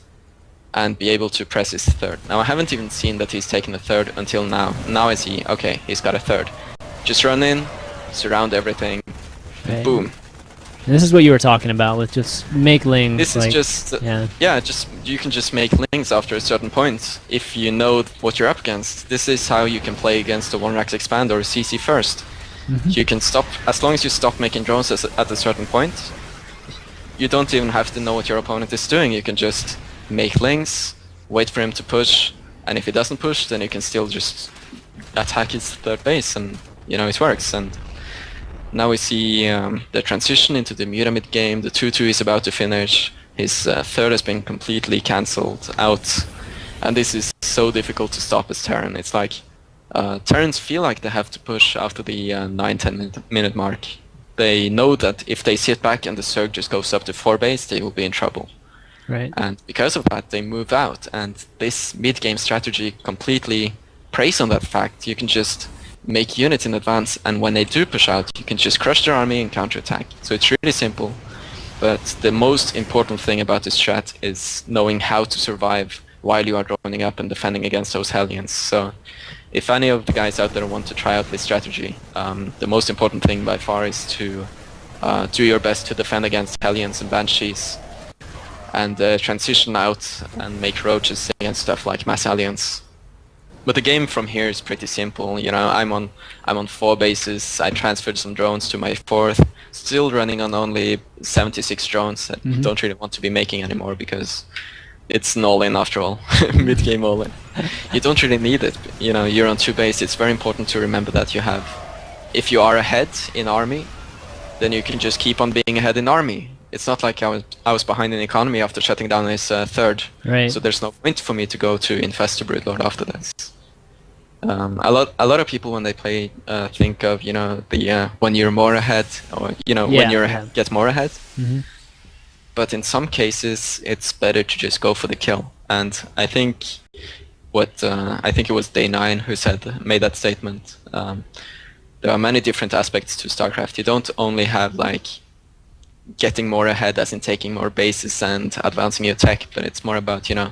B: and be able to press his third. Now I haven't even seen that he's taken a third until now. Now I see, okay, he's got a third. Just run in, surround everything,
A: Right.
B: boom.
A: And this is what you were talking about with just make Lings.
B: This
A: like,
B: is just,
A: yeah.
B: just you can just make links after a certain point if you know what you're up against. This is how you can play against a 1 Rex Expand or a CC first. You can stop, as long as you stop making drones at a certain point, you don't even have to know what your opponent is doing. You can just make links, wait for him to push, and if he doesn't push, then you can still just attack his third base, and you know it works. And now we see the transition into the Mura mid game. The 2-2 is about to finish. His third has been completely cancelled out, and this is so difficult to stop as Terran. It's like Terrans feel like they have to push after the 9-10 minute mark. They know that if they sit back and the Zerg just goes up to 4 base, they will be in trouble.
A: Right.
B: And because of that, they move out. And this mid-game strategy completely preys on that fact. You can just make units in advance, and when they do push out, you can just crush their army and counterattack. So it's really simple. But the most important thing about this strat is knowing how to survive while you are droning up and defending against those Hellions. So if any of the guys out there want to try out this strategy, the most important thing by far is to do your best to defend against Hellions and Banshees, and transition out and make roaches against stuff like Mass Alliance. But the game from here is pretty simple. You know, I'm on 4 bases. I transferred some drones to my 4th, still running on only 76 drones. I don't really want to be making anymore because it's an all-in after all, mid-game all-in. You don't really need it. You know, you're on 2 base. It's very important to remember that you have, if you are ahead in army, then you can just keep on being ahead in army. It's not like I was behind in economy after shutting down his third.
A: Right.
B: So there's no point for me to go to infest the Broodlord after this. A lot of people when they play think of, you know, the when you're more ahead, or you know, when you're ahead, get more ahead. But in some cases, it's better to just go for the kill. And I think I think it was Day 9 who made that statement. There are many different aspects to StarCraft. You don't only have like getting more ahead, as in taking more bases and advancing your tech, but it's more about, you know,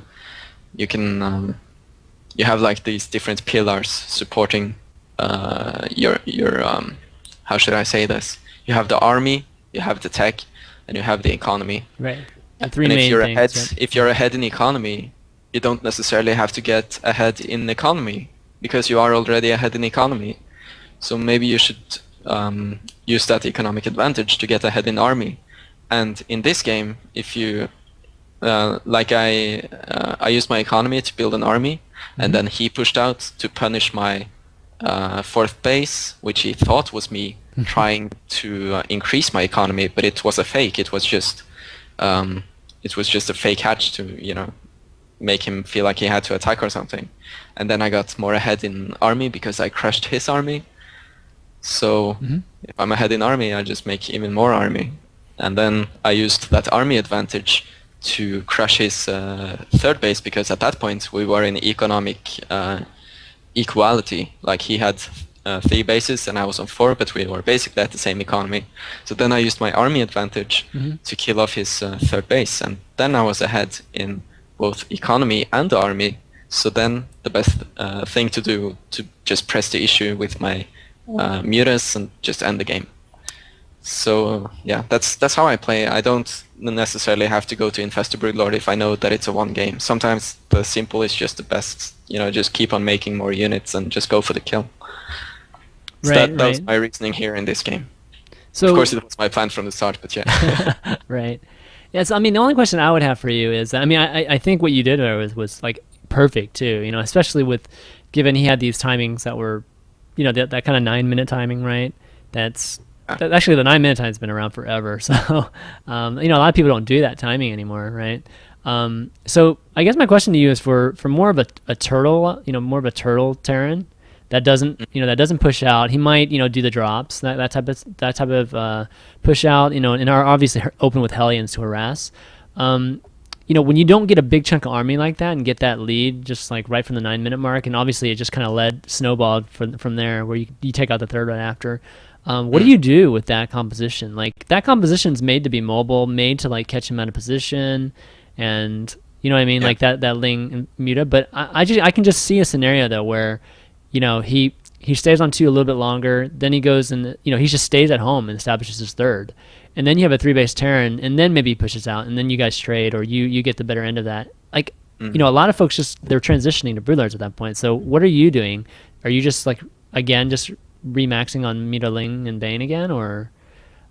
B: you can you have like these different pillars supporting your how should I say this? You have the army, you have the tech, and you have the economy.
A: Right. The 3
B: And
A: main
B: if you're
A: things.
B: ahead, if you're ahead in economy, you don't necessarily have to get ahead in economy because you are already ahead in economy. So maybe you should use that economic advantage to get ahead in army. And in this game, if you I used my economy to build an army, and then he pushed out to punish my fourth base, which he thought was me trying to increase my economy, but it was a fake. It was just a fake hatch to make him feel like he had to attack or something. And then I got more ahead in army because I crushed his army. So if I'm ahead in army, I just make even more army. And then I used that army advantage to crush his third base, because at that point we were in economic equality. Like he had 3 bases and I was on 4, but we were basically at the same economy. So then I used my army advantage to kill off his third base, and then I was ahead in both economy and army. So then the best thing to do to just press the issue with my mutas and just end the game. So yeah, that's how I play. I don't necessarily have to go to Infestor Broodlord if I know that it's a 1 game. Sometimes the simple is just the best. Just keep on making more units and just go for the kill. So that was my reasoning here in this game. So of course it was my plan from the start, but yeah.
A: Right. Yes. I mean, the only question I would have for you is, I mean, I think what you did there was like perfect too. Especially given he had these timings that were, that kind of 9-minute timing, right? Actually, the 9-minute time's been around forever. So, a lot of people don't do that timing anymore, right? So I guess my question to you is for more of a turtle, more of a turtle Terran that doesn't push out. He might, do the drops, that type of push out, and are obviously open with Hellions to harass. When you don't get a big chunk of army like that and get that lead just like right from the 9-minute mark, and obviously it just kind of snowballed from there, where you take out the third right after. What do you do with that composition? Like, that composition's made to be mobile, made to like catch him out of position, and you know what I mean, like that Ling and Muta. But I can just see a scenario though where, he stays on 2 a little bit longer, then he goes and he just stays at home and establishes his third, and then you have a 3-base Terran, and then maybe he pushes out, and then you guys trade, or you get the better end of that. Like, a lot of folks they're transitioning to Broodlords at that point. So what are you doing? Are you just like, again, just remaxing on Muta, Ling, and Bane again, or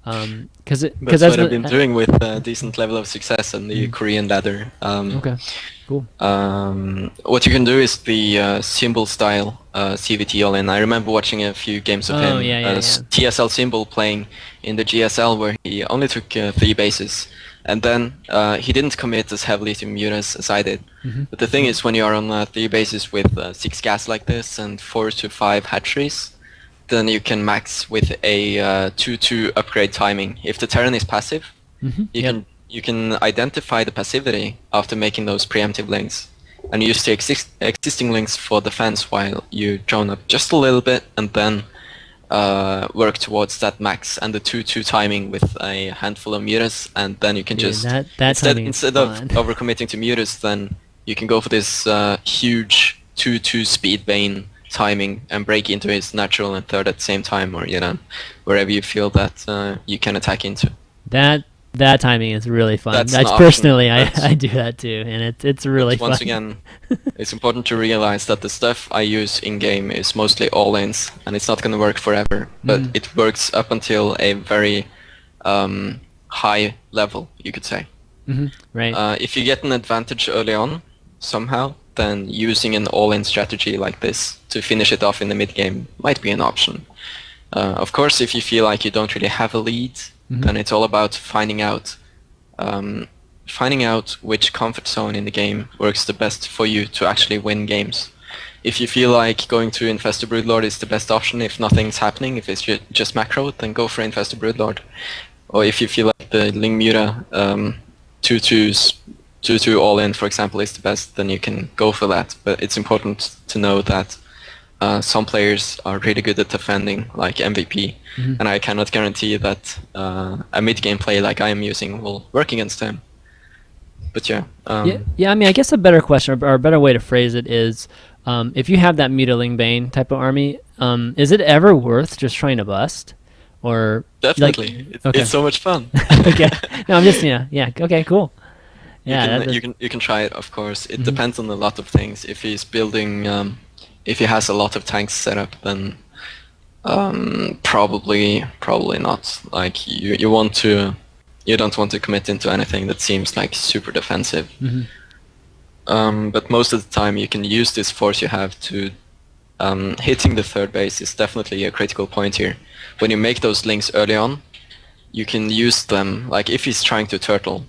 B: that's what I've been doing with a decent level of success on the Korean ladder.
A: Okay, cool.
B: What you can do is the symbol style CVT all in. I remember watching a few games of him, TSL symbol playing in the GSL, where he only took 3 bases, and then he didn't commit as heavily to mutas as I did. But the thing is, when you are on 3 bases with 6 gas like this and 4 to 5 hatcheries, then you can max with a 2-2 upgrade timing. If the Terran is passive, you can identify the passivity after making those preemptive links, and use the existing links for defense while you drone up just a little bit, and then work towards that max and the 2-2 timing with a handful of mutas, and then you can instead of overcommitting to mutas, then you can go for this huge 2-2 speed Bane timing and break into his natural and third at the same time, or wherever you feel that you can attack into.
A: That timing is really fun. That's personally, I do that too, and it's really fun.
B: Once again, it's important to realize that the stuff I use in game is mostly all-ins, and it's not going to work forever, but it works up until a very high level, you could say.
A: Right.
B: If you get an advantage early on somehow, then using an all-in strategy like this to finish it off in the mid-game might be an option. Of course, if you feel like you don't really have a lead, then it's all about finding out which comfort zone in the game works the best for you to actually win games. If you feel like going to Infestor Broodlord is the best option, if nothing's happening, if it's just macro, then go for Infestor Broodlord. Or if you feel like the Ling Muta 2-2 all in, for example, is the best, then you can go for that. But it's important to know that some players are really good at defending, like MVP, and I cannot guarantee that a mid-game play like I am using will work against him. But yeah.
A: I mean, I guess a better question, or a better way to phrase it is, if you have that Muta, Ling, Bane type of army, is it ever worth just trying to bust? Or
B: definitely, it's so much fun.
A: Okay, no, I'm just okay, cool. Yeah,
B: you can try it, of course. It depends on a lot of things. If he's building, if he has a lot of tanks set up, then Probably not. Like you don't want to commit into anything that seems like super defensive.
A: Hmm.
B: But most of the time you can use this force you have to hitting the third base is definitely a critical point here. When you make those links early on, you can use them, like if he's trying to turtle,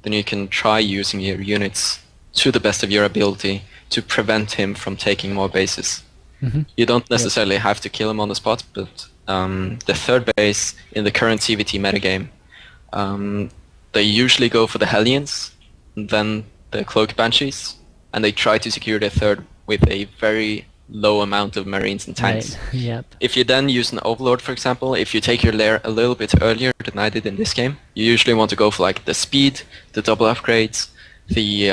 B: then you can try using your units to the best of your ability to prevent him from taking more bases.
A: Hmm.
B: You don't
A: Yep.
B: necessarily have to kill him on the spot, but the third base in the current CVT metagame, they usually go for the Hellions, then the Cloak Banshees, and they try to secure the third with a very low amount of Marines and tanks.
A: Right. Yep.
B: If you then use an Overlord, for example, if you take your lair a little bit earlier than I did in this game, you usually want to go for like the speed, the double upgrades, the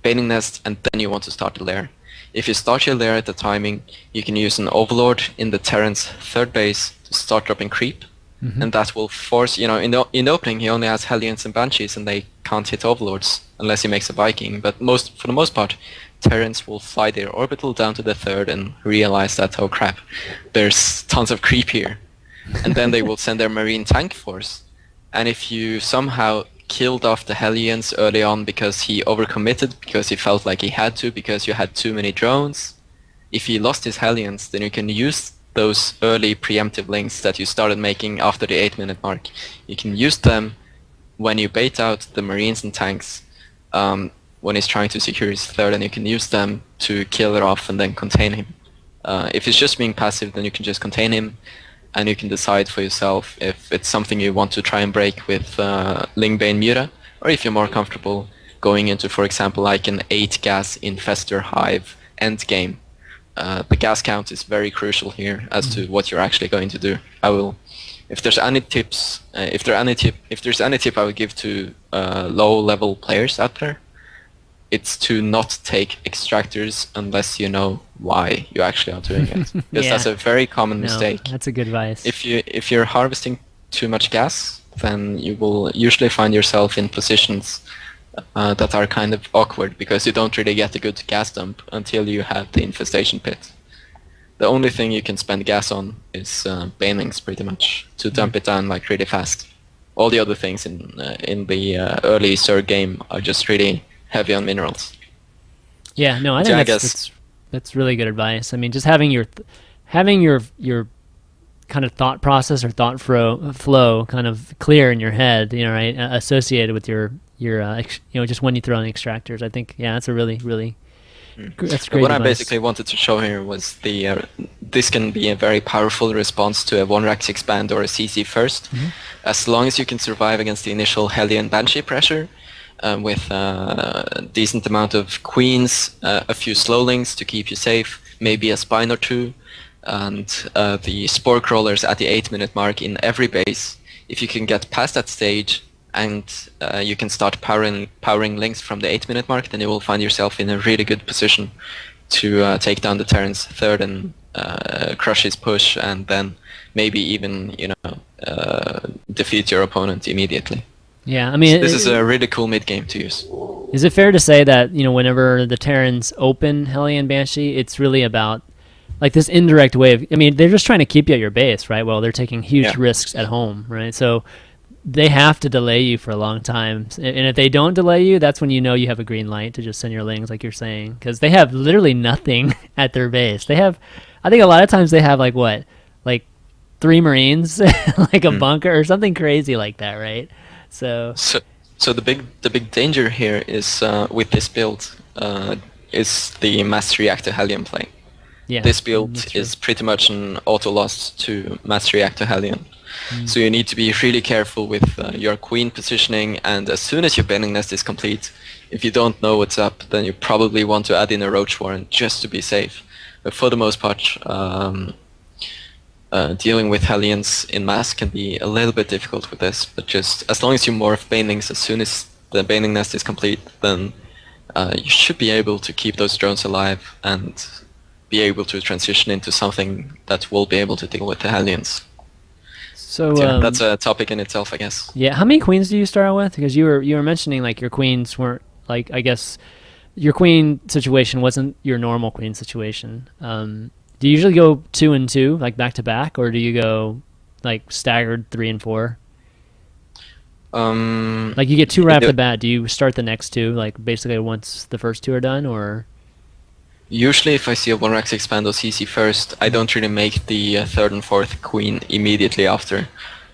B: Baning Nest, and then you want to start the lair. If you start your lair at the timing, you can use an Overlord in the Terran's third base to start dropping creep,
A: Hmm.
B: and that will force, in the opening he only has Hellions and Banshees and they can't hit Overlords unless he makes a Viking, but for the most part, Terrans will fly their orbital down to the third and realize that, oh crap, there's tons of creep here. And then they will send their Marine tank force. And if you somehow killed off the Hellions early on because he overcommitted, because he felt like he had to, because you had too many drones, if he lost his Hellions, then you can use those early preemptive links that you started making after the 8-minute mark. You can use them when you bait out the Marines and tanks when he's trying to secure his third, and you can use them to kill it off and then contain him. If he's just being passive, then you can just contain him, and you can decide for yourself if it's something you want to try and break with Lingbane Mura, or if you're more comfortable going into, for example, like an 8 gas infestor hive end game. The gas count is very crucial here as to what you're actually going to do. If there's any tips, if there's any tip I would give to low-level players out there, it's to not take extractors unless you know why you actually are doing it. Because
A: Yeah.
B: that's a very common
A: No,
B: mistake.
A: that's a good advice.
B: If you're harvesting too much gas, then you will usually find yourself in positions that are kind of awkward because you don't really get a good gas dump until you have the infestation pit. The only thing you can spend gas on is banings, pretty much, to dump it down like really fast. All the other things in the early Zerg game are just really heavy on minerals.
A: Yeah, no, I
B: So
A: think
B: I
A: that's,
B: guess
A: that's really good advice. I mean, just having your kind of thought process or thought flow kind of clear in your head, right, associated with your just when you throw in extractors. I think that's a really that's great
B: what I
A: advice.
B: basically wanted to show here was this can be a very powerful response to a 1-rack expand or a CC first, as long as you can survive against the initial Hellion Banshee pressure. With a decent amount of queens, a few slowlings to keep you safe, maybe a spine or two, and the spore crawlers at the 8-minute mark in every base. If you can get past that stage and you can start powering links from the 8-minute mark, then you will find yourself in a really good position to take down the Terran's third and crush his push, and then maybe even defeat your opponent immediately.
A: Yeah, I mean,
B: This is a really cool mid game to use.
A: is it fair to say that whenever the Terrans open Hellion Banshee, it's really about like this indirect way of, I mean, they're just trying to keep you at your base, right? Well, they're taking huge risks at home, right? So they have to delay you for a long time, and if they don't delay you, that's when you have a green light to just send your lings, like you're saying, because they have literally nothing at their base. They have, I think a lot of times they have like 3 Marines, like a bunker or something crazy like that, right? So
B: the big danger here is with this build is the mass reactor Hellion play.
A: yeah,
B: This build
A: that's true.
B: is pretty much an auto loss to mass reactor Hellion. So you need to be really careful with your queen positioning, and as soon as your bending nest is complete, if you don't know what's up, then you probably want to add in a roach warren just to be safe. But for the most part, dealing with Hellions in mass can be a little bit difficult with this, but just as long as you morph banelings as soon as the baning nest is complete, then you should be able to keep those drones alive and be able to transition into something that will be able to deal with the Hellions.
A: So
B: Yeah, that's a topic in itself, I guess.
A: yeah, how many queens do you start out with? Because you were mentioning like your queens weren't like, I guess your queen situation wasn't your normal queen situation. Do you usually go 2 and 2, like back to back, or do you go like staggered 3 and 4? Like you get 2 right off the bat. Do you start the next 2 like basically once the first 2 are done, or?
B: Usually, if I see a 1-rack expand or CC first, I don't really make the third and fourth queen immediately after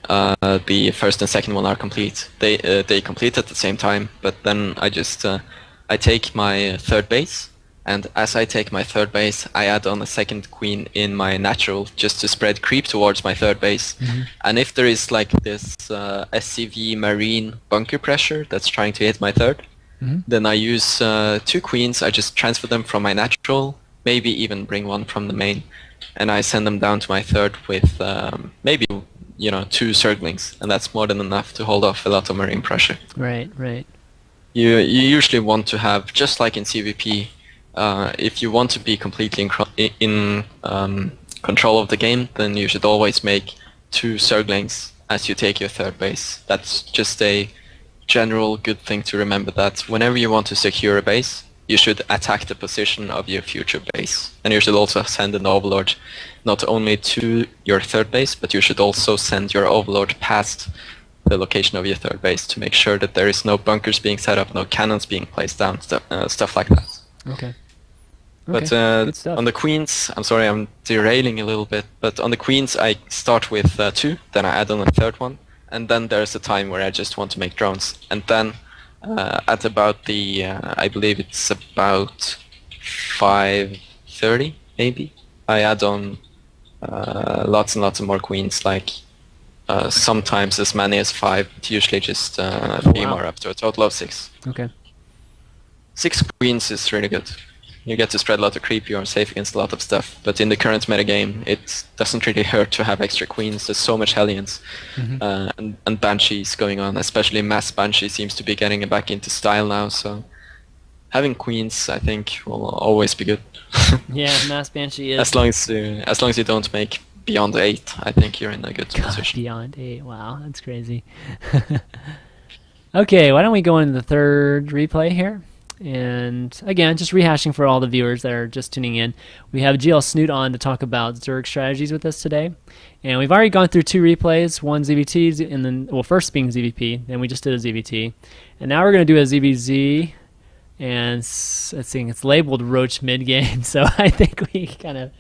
B: the first and second one are complete. They complete at the same time, but then I take my third base, and as I take my third base, I add on a second queen in my natural just to spread creep towards my third base. And if there is like this SCV marine bunker pressure that's trying to hit my third, then I use 2 queens. I just transfer them from my natural, maybe even bring one from the main, and I send them down to my third with maybe 2 Zerglings, and that's more than enough to hold off a lot of marine pressure.
A: Right, right.
B: You usually want to have, just like in CVP, if you want to be completely in control of the game, then you should always make 2 Zerglings as you take your third base. That's just a general good thing to remember, that whenever you want to secure a base, you should attack the position of your future base. And you should also send an overlord not only to your third base, but you should also send your overlord past the location of your third base to make sure that there is no bunkers being set up, no cannons being placed down, stuff like that.
A: Okay.
B: But
A: Good stuff.
B: on the queens, I'm sorry, I'm derailing a little bit, but on the queens I start with 2, then I add on a third one, and then there's a time where I just want to make drones. And then at about the, I believe it's about 5:30 maybe, I add on lots and lots of more queens, like sometimes as many as 5, but usually just 3 more, up to a total of 6.
A: Okay.
B: 6 queens is really good. You get to spread a lot of creep, you are safe against a lot of stuff, but in the current metagame it doesn't really hurt to have extra queens. There's so much Hellions and Banshees going on, especially Mass Banshee seems to be getting back into style now, so having queens I think will always be good.
A: Yeah, Mass Banshee is...
B: as long as you don't make beyond 8, I think you're in a good position.
A: Beyond 8, wow, that's crazy. Okay, why don't we go into the third replay here? And again, just rehashing for all the viewers that are just tuning in, we have GL.Snute on to talk about Zerg strategies with us today. And we've already gone through 2 replays, one ZVT, and then, well, first being ZVP, then we just did a ZVT. And now we're going to do a ZVZ, and let's see, it's labeled Roach mid-game, so I think we kind of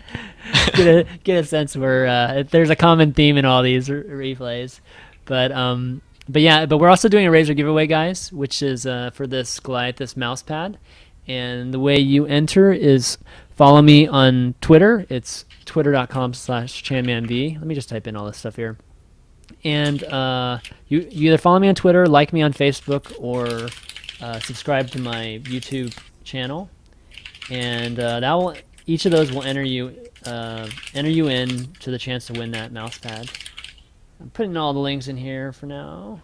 A: get a sense where there's a common theme in all these replays. But yeah, but we're also doing a Razor giveaway, guys, which is for this Goliath, this mouse pad. And the way you enter is follow me on Twitter. It's twitter.com/ChanmanV. Let me just type in all this stuff here. And you either follow me on Twitter, like me on Facebook, or subscribe to my YouTube channel. And each of those will enter you in to the chance to win that mouse pad. I'm putting all the links in here for now.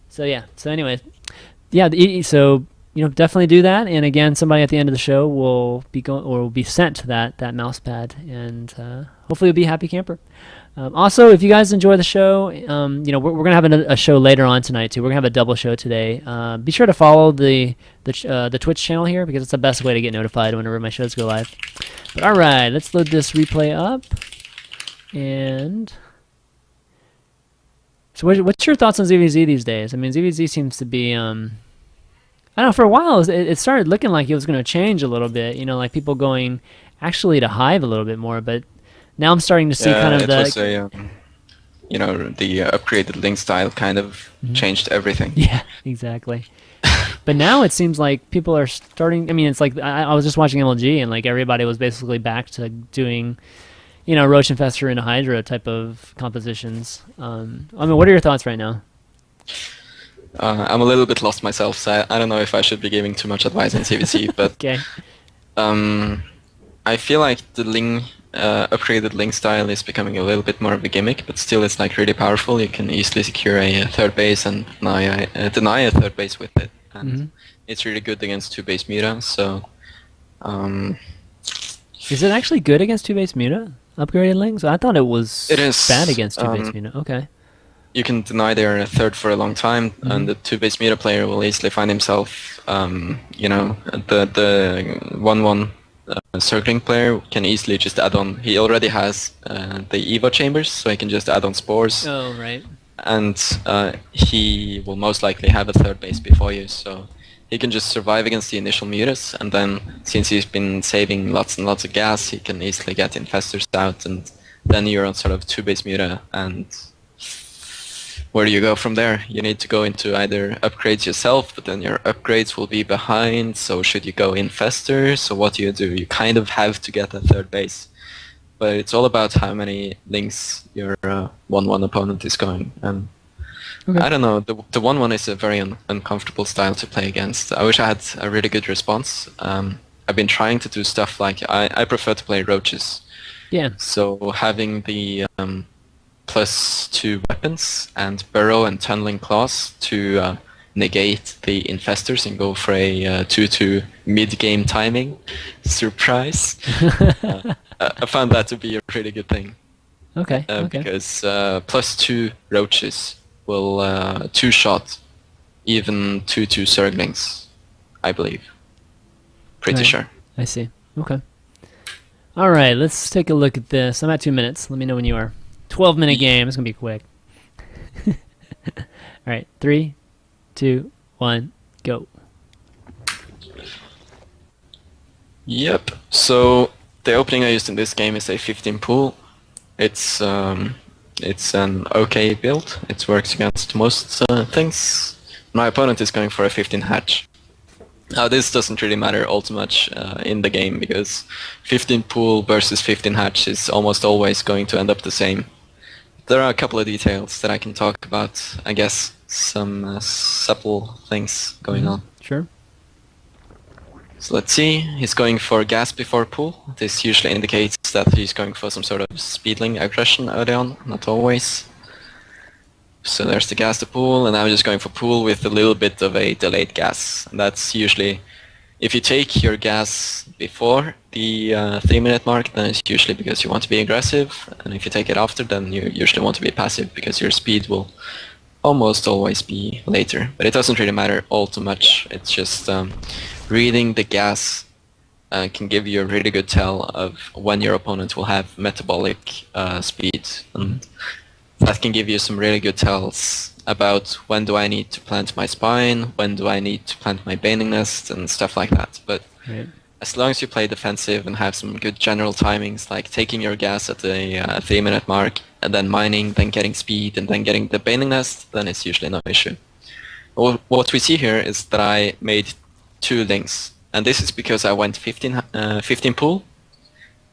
A: So yeah. So anyways, yeah. So definitely do that. And again, somebody at the end of the show will be sent that mouse pad, and hopefully you'll be a happy camper. Also, if you guys enjoy the show, we're gonna have a show later on tonight too. We're gonna have a double show today. Be sure to follow the Twitch channel here, because it's the best way to get notified whenever my shows go live. But all right, let's load this replay up. And so what's your thoughts on ZVZ these days? I mean, ZVZ seems to be, I don't know, for a while it started looking like it was going to change a little bit, like people going actually to Hive a little bit more, but now I'm starting to see kind of the...
B: the upgraded link style kind of changed everything.
A: Yeah, exactly. But now it seems like people are starting, I mean, it's like, I was just watching MLG, and like everybody was basically back to doing... Roach Infestor and Hydra type of compositions. I mean, what are your thoughts right now?
B: I'm a little bit lost myself, so I don't know if I should be giving too much advice on CVC, but
A: okay.
B: I feel like the upgraded link style is becoming a little bit more of a gimmick, but still it's like really powerful. You can easily secure a third base and deny a third base with it, and it's really good against 2-base meta. So,
A: is it actually good against 2-base meta? Upgraded links? I thought it was bad against 2-base meta. Okay.
B: You can deny their third for a long time, and the 2-base meta player will easily find himself, the 1/1 circling player can easily just add on. He already has the Evo chambers, so he can just add on spores.
A: Oh, right.
B: And he will most likely have a third base before you, so he can just survive against the initial mutas, and then since he's been saving lots and lots of gas, he can easily get infestors out, and then you're on sort of 2-base muta, and where do you go from there? You need to go into either upgrades yourself, but then your upgrades will be behind, so should you go infester? So what do? You kind of have to get a third base. But it's all about how many links your 1-1 opponent is going. And
A: Okay.
B: I don't know, the 1-1 is a very uncomfortable style to play against. I wish I had a really good response. I've been trying to do stuff like, I prefer to play roaches.
A: Yeah.
B: So having the +2 weapons and burrow and tunneling claws to negate the infestors and go for a 2-2 mid-game timing. Surprise! I found that to be a pretty good thing.
A: Okay. Okay.
B: Because +2 roaches will 2-shot even 2-2 Zerglings, I believe. Pretty
A: Right.
B: sure.
A: I see. Okay. All right, let's take a look at this. I'm at 2 minutes. Let me know when you are. 12-minute game. It's going to be quick. All right, 3, 2, 1, go.
B: Yep. So the opening I used in this game is a 15 pool. It's an okay build. It works against most things. My opponent is going for a 15 hatch. Now this doesn't really matter all too much in the game, because 15 pool versus 15 hatch is almost always going to end up the same. There are a couple of details that I can talk about. I guess some subtle things going on.
A: Sure.
B: So let's see, he's going for gas before pool. This usually indicates that he's going for some sort of speedling aggression early on, not always. So there's the gas to pool, and now we're just going for pool with a little bit of a delayed gas. And that's usually, if you take your gas before the 3-minute mark, then it's usually because you want to be aggressive, and if you take it after, then you usually want to be passive, because your speed will almost always be later. But it doesn't really matter all too much. It's just reading the gas can give you a really good tell of when your opponent will have metabolic speed, and that can give you some really good tells about when do I need to plant my spine, when do I need to plant my baning nest, and stuff like that. But
A: Right.
B: as long as you play defensive and have some good general timings, like taking your gas at the 3-minute mark, and then mining, then getting speed, and then getting the baning nest, then it's usually no issue. What we see here is that I made 2 links, and this is because I went 15 pool,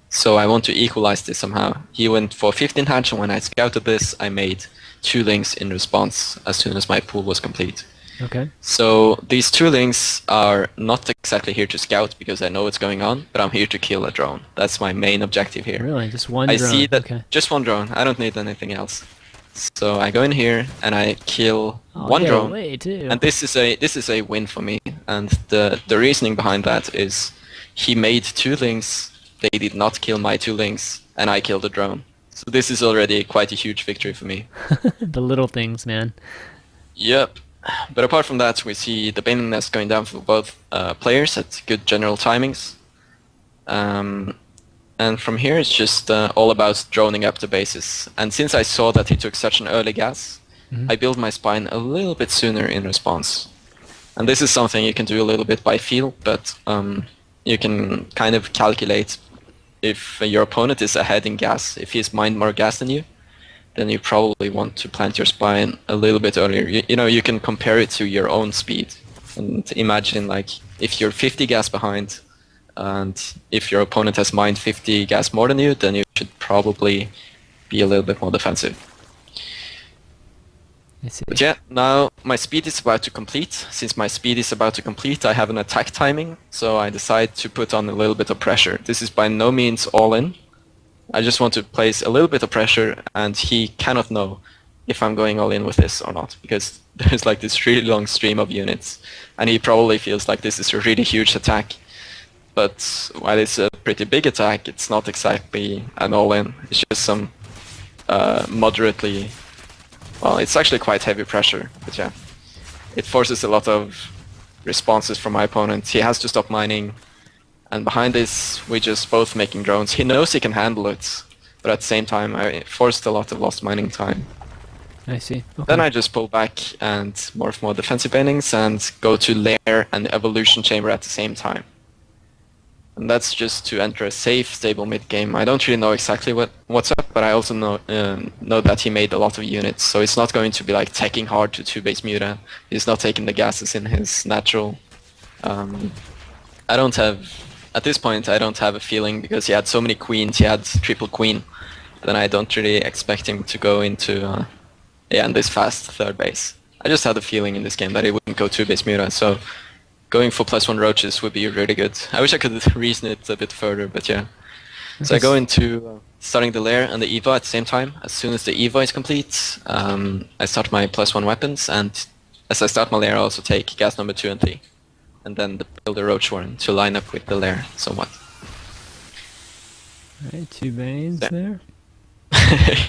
B: so I want to equalize this somehow. He went for 15 hatch, and when I scouted this, I made 2 links in response as soon as my pool was complete.
A: Okay.
B: So these 2 links are not exactly here to scout because I know what's going on, but I'm here to kill a drone. That's my main objective here.
A: Really? Just one
B: I
A: drone?
B: see that
A: Okay.
B: just one drone. I don't need anything else. So I go in here and I kill
A: Oh,
B: one
A: yeah,
B: drone,
A: way too.
B: and this is a win for me. And the reasoning behind that is he made 2 links. They did not kill my 2 links, and I killed the drone. So this is already quite a huge victory for me.
A: The little things, man.
B: Yep. But apart from that, we see the baning nest going down for both players at good general timings. And from here, it's just all about droning up the bases. And since I saw that he took such an early gas, I built my spine a little bit sooner in response. And this is something you can do a little bit by feel, but you can kind of calculate if your opponent is ahead in gas. If he's mined more gas than you, then you probably want to plant your spine a little bit earlier. You know, you can compare it to your own speed. And imagine, like, if you're 50 gas behind, and if your opponent has mined 50 gas more than you, then you should probably be a little bit more defensive.
A: I see.
B: But yeah, now my speed is about to complete. Since my speed is about to complete, I have an attack timing, so I decide to put on a little bit of pressure. This is by no means all in. I just want to place a little bit of pressure, and he cannot know if I'm going all in with this or not, because there's like this really long stream of units, and he probably feels like this is a really huge attack. But while it's a pretty big attack, it's not exactly an all-in. It's just some moderately... Well, it's actually quite heavy pressure, but yeah. It forces a lot of responses from my opponent. He has to stop mining, And behind this, we just both making drones. He knows he can handle it, but at the same time, I forced a lot of lost mining time.
A: I see. Okay.
B: Then I just pull back and morph more defensive banings and go to lair and evolution chamber at the same time. And that's just to enter a safe, stable mid game. I don't really know exactly what's up, but I also know that he made a lot of units, so it's not going to be like teching hard to 2-base Muta. He's not taking the gases in his natural. I don't have, at this point, I don't have a feeling because he had so many queens. He had triple queen. Then I don't really expect him to go into in this fast 3rd base. I just had a feeling in this game that he wouldn't go 2-base Muta, so going for +1 roaches would be really good. I wish I could reason it a bit further, but yeah. So I go into starting the lair and the Eva at the same time. As soon as the Eva is complete, I start my +1 weapons, and as I start my lair I also take gas number 2 and 3. And then build a roach warren to line up with the lair somewhat.
A: Alright, 2 banes there.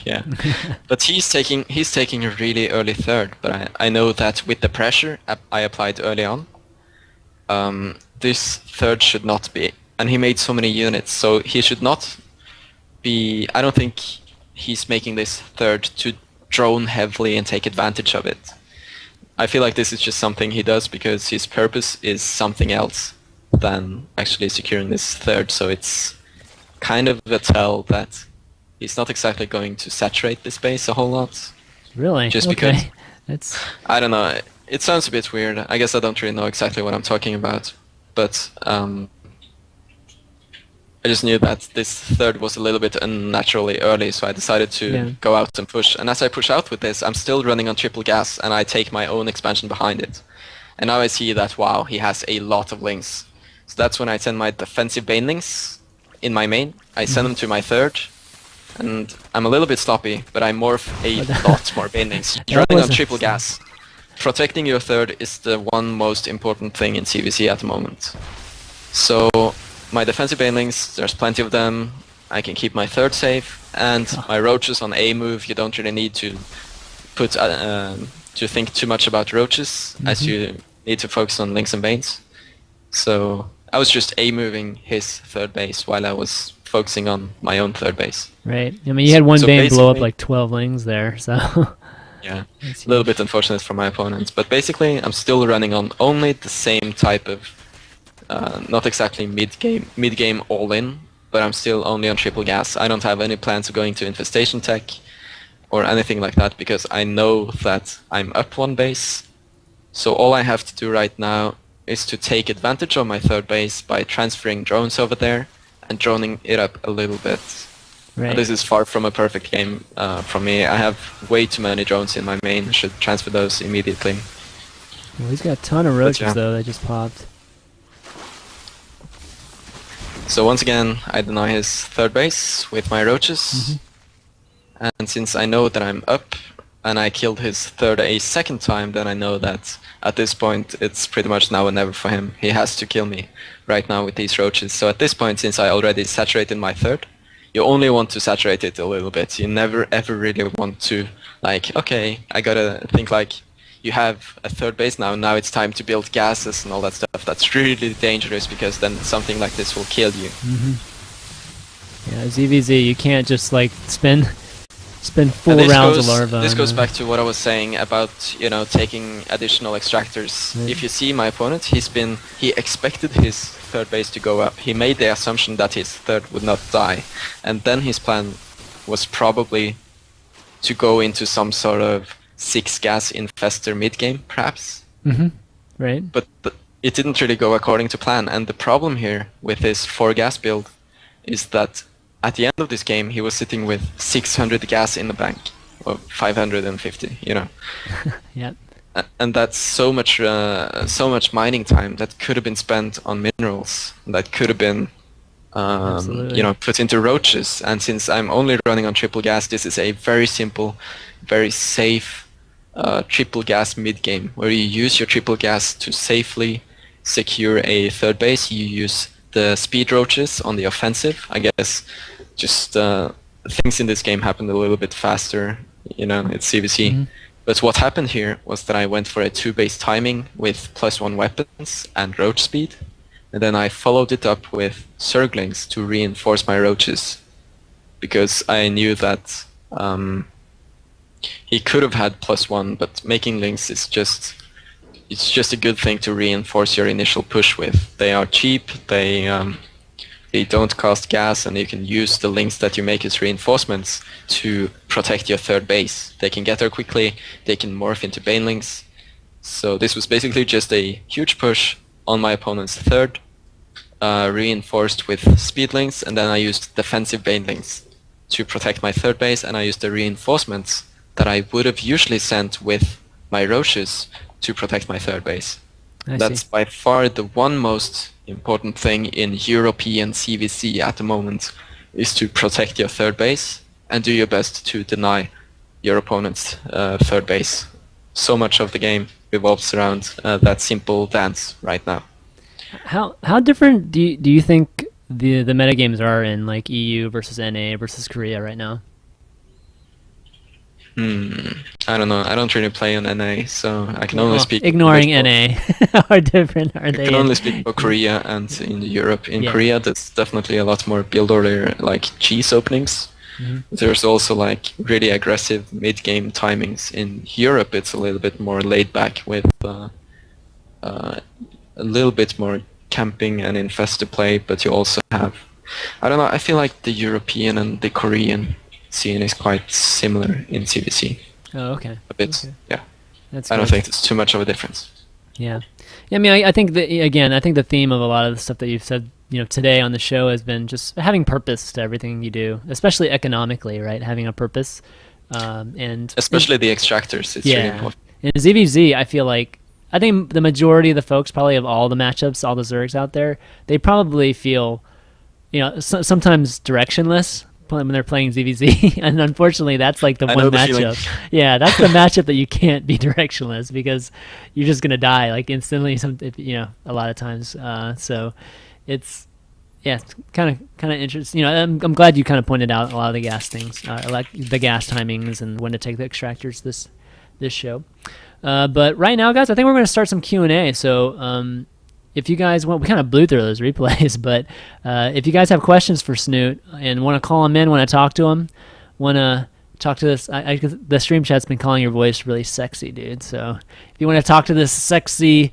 B: Yeah, but he's taking a really early 3rd, but I know that with the pressure I applied early on, this 3rd should not be, and he made so many units, so he should not be. I don't think he's making this 3rd to drone heavily and take advantage of it. I feel like this is just something he does because his purpose is something else than actually securing this 3rd, so it's kind of a tell that he's not exactly going to saturate this base a whole lot.
A: Really?
B: Just
A: okay.
B: because
A: That's...
B: I don't know. It sounds a bit weird. I guess I don't really know exactly what I'm talking about, but I just knew that this 3rd was a little bit unnaturally early, so I decided to go out and push. And as I push out with this, I'm still running on triple gas, and I take my own expansion behind it. And now I see that, wow, he has a lot of links. So that's when I send my defensive banelings in my main. I send them to my 3rd, and I'm a little bit sloppy, but I morph a lot more banelings, running on triple gas. Protecting your 3rd is the one most important thing in CVC at the moment. So my defensive banelings, there's plenty of them. I can keep my 3rd safe, and my roaches on A move. You don't really need to put to think too much about roaches, as you need to focus on links and banes. So I was just A moving his 3rd base while I was focusing on my own 3rd base.
A: Right. I mean, you had one bane blow up like 12 lings there, so...
B: Yeah, a little bit unfortunate for my opponents, but basically I'm still running on only the same type of, not exactly mid-game all-in, but I'm still only on triple gas. I don't have any plans of going to infestation tech or anything like that because I know that I'm up 1 base. So all I have to do right now is to take advantage of my 3rd base by transferring drones over there and droning it up a little bit. Right. This is far from a perfect game from me. I have way too many drones in my main. I should transfer those immediately.
A: Well, he's got a ton of roaches though that just popped.
B: So once again, I deny his 3rd base with my roaches. And since I know that I'm up and I killed his 3rd a 2nd time, then I know that at this point it's pretty much now or never for him. He has to kill me right now with these roaches. So at this point, since I already saturated my 3rd, you only want to saturate it a little bit. You never ever really want to, like, okay, I gotta think like you have a 3rd base now it's time to build gases and all that stuff. That's really dangerous because then something like this will kill you.
A: Yeah, ZVZ, you can't just like spend 4 rounds of larva.
B: This goes back to what I was saying about, you know, taking additional extractors. If you see my opponent, he expected his 3rd base to go up. He made the assumption that his 3rd would not die, and then his plan was probably to go into some sort of 6 gas infester mid game, perhaps.
A: Right.
B: But it didn't really go according to plan, and the problem here with this 4 gas build is that at the end of this game he was sitting with 600 gas in the bank, or 550, you know.
A: Yeah.
B: And that's so much mining time that could have been spent on minerals, that could have been you know, put into roaches. And since I'm only running on triple gas, this is a very simple, very safe triple gas mid game where you use your triple gas to safely secure a 3rd base. You use the speed roaches on the offensive. I guess just things in this game happened a little bit faster, you know, it's CVC. But what happened here was that I went for a 2-base timing with +1 weapons and roach speed. and then I followed it up with Zerglings to reinforce my roaches, because I knew that he could have had +1, but making links is just a good thing to reinforce your initial push with. They are cheap, they don't cost gas, and you can use the links that you make as reinforcements to protect your third base. They can get there quickly, they can morph into banelings. So this was basically just a huge push on my opponent's third, reinforced with speedlings, and then I used defensive banelings to protect my third base, and I used the reinforcements that I would have usually sent with my roaches to protect my third base. That's by far the one most important thing in European CVC at the moment, is to protect your third base and do your best to deny your opponent's third base. So much of the game revolves around that simple dance right now.
A: How different do you think the metagames are in like EU versus NA versus Korea right now?
B: I don't know. I don't really play on NA, so I can only speak.
A: Ignoring NA, how different are they?
B: I can only speak about Korea and in Europe. In Korea, there's definitely a lot more build order, like cheese openings. There's also like really aggressive mid-game timings. In Europe, it's a little bit more laid back with a little bit more camping and infested play, but you also have, I don't know, I feel like the European and the Korean scene is quite similar in CVC.
A: Oh, okay.
B: A bit,
A: okay.
B: yeah.
A: That's
B: I don't think there's too much of a difference.
A: Yeah. I mean, I think that, again, I think the theme of a lot of the stuff that you've said, today on the show has been just having purpose to everything you do, especially economically, right? Having a purpose. And
B: especially the extractors, it's really important.
A: In ZVZ, I think the majority of the folks, probably of all the matchups, all the Zergs out there, they probably feel, sometimes directionless when they're playing ZVZ, and unfortunately, that's like the one matchup. Yeah, that's the matchup that you can't be directionless, because you're just gonna die like instantly. A lot of times. So it's kind of interesting. I'm glad you kind of pointed out a lot of the gas things, like the gas timings and when to take the extractors this show. But right now, guys, I think we're going to start some Q&A. So if you guys want, we kind of blew through those replays, but if you guys have questions for Snute and want to call him in, want to talk to him, want to talk to this, the stream chat's been calling your voice really sexy, dude. So if you want to talk to this sexy,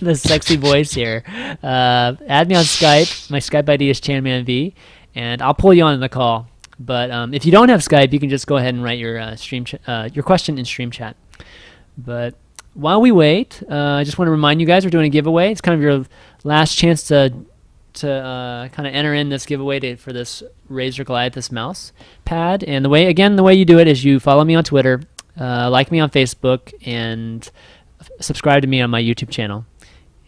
A: this sexy voice here, add me on Skype. My Skype ID is ChanmanV, and I'll pull you on the call. But if you don't have Skype, you can just go ahead and write your your question in stream chat. But while we wait, I just want to remind you guys we're doing a giveaway. It's kind of your last chance to kind of enter in this giveaway for this Razer Goliath mouse pad. And the way you do it is you follow me on Twitter, like me on Facebook, and subscribe to me on my YouTube channel.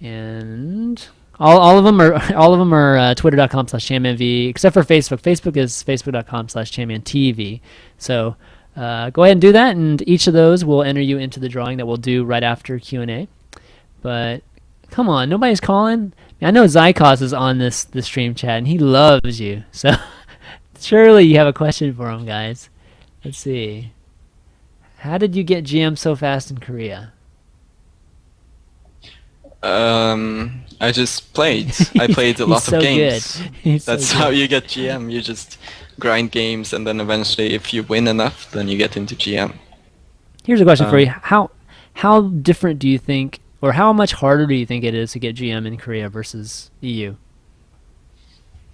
A: And all of them are twitter.com/ChanmanV, except for Facebook. Facebook is facebook.com/ChanmanTV. So go ahead and do that, and each of those will enter you into the drawing that we'll do right after Q&A. But come on, nobody's calling. I know Zykos is on this stream chat, and he loves you. So surely you have a question for him, guys. Let's see. How did you get GM so fast in Korea?
B: I just played. I played a lot of games. That's how you get GM. You just grind games, and then eventually, if you win enough, then you get into GM.
A: Here's a question for you. How different do you think, or how much harder do you think it is to get GM in Korea versus EU?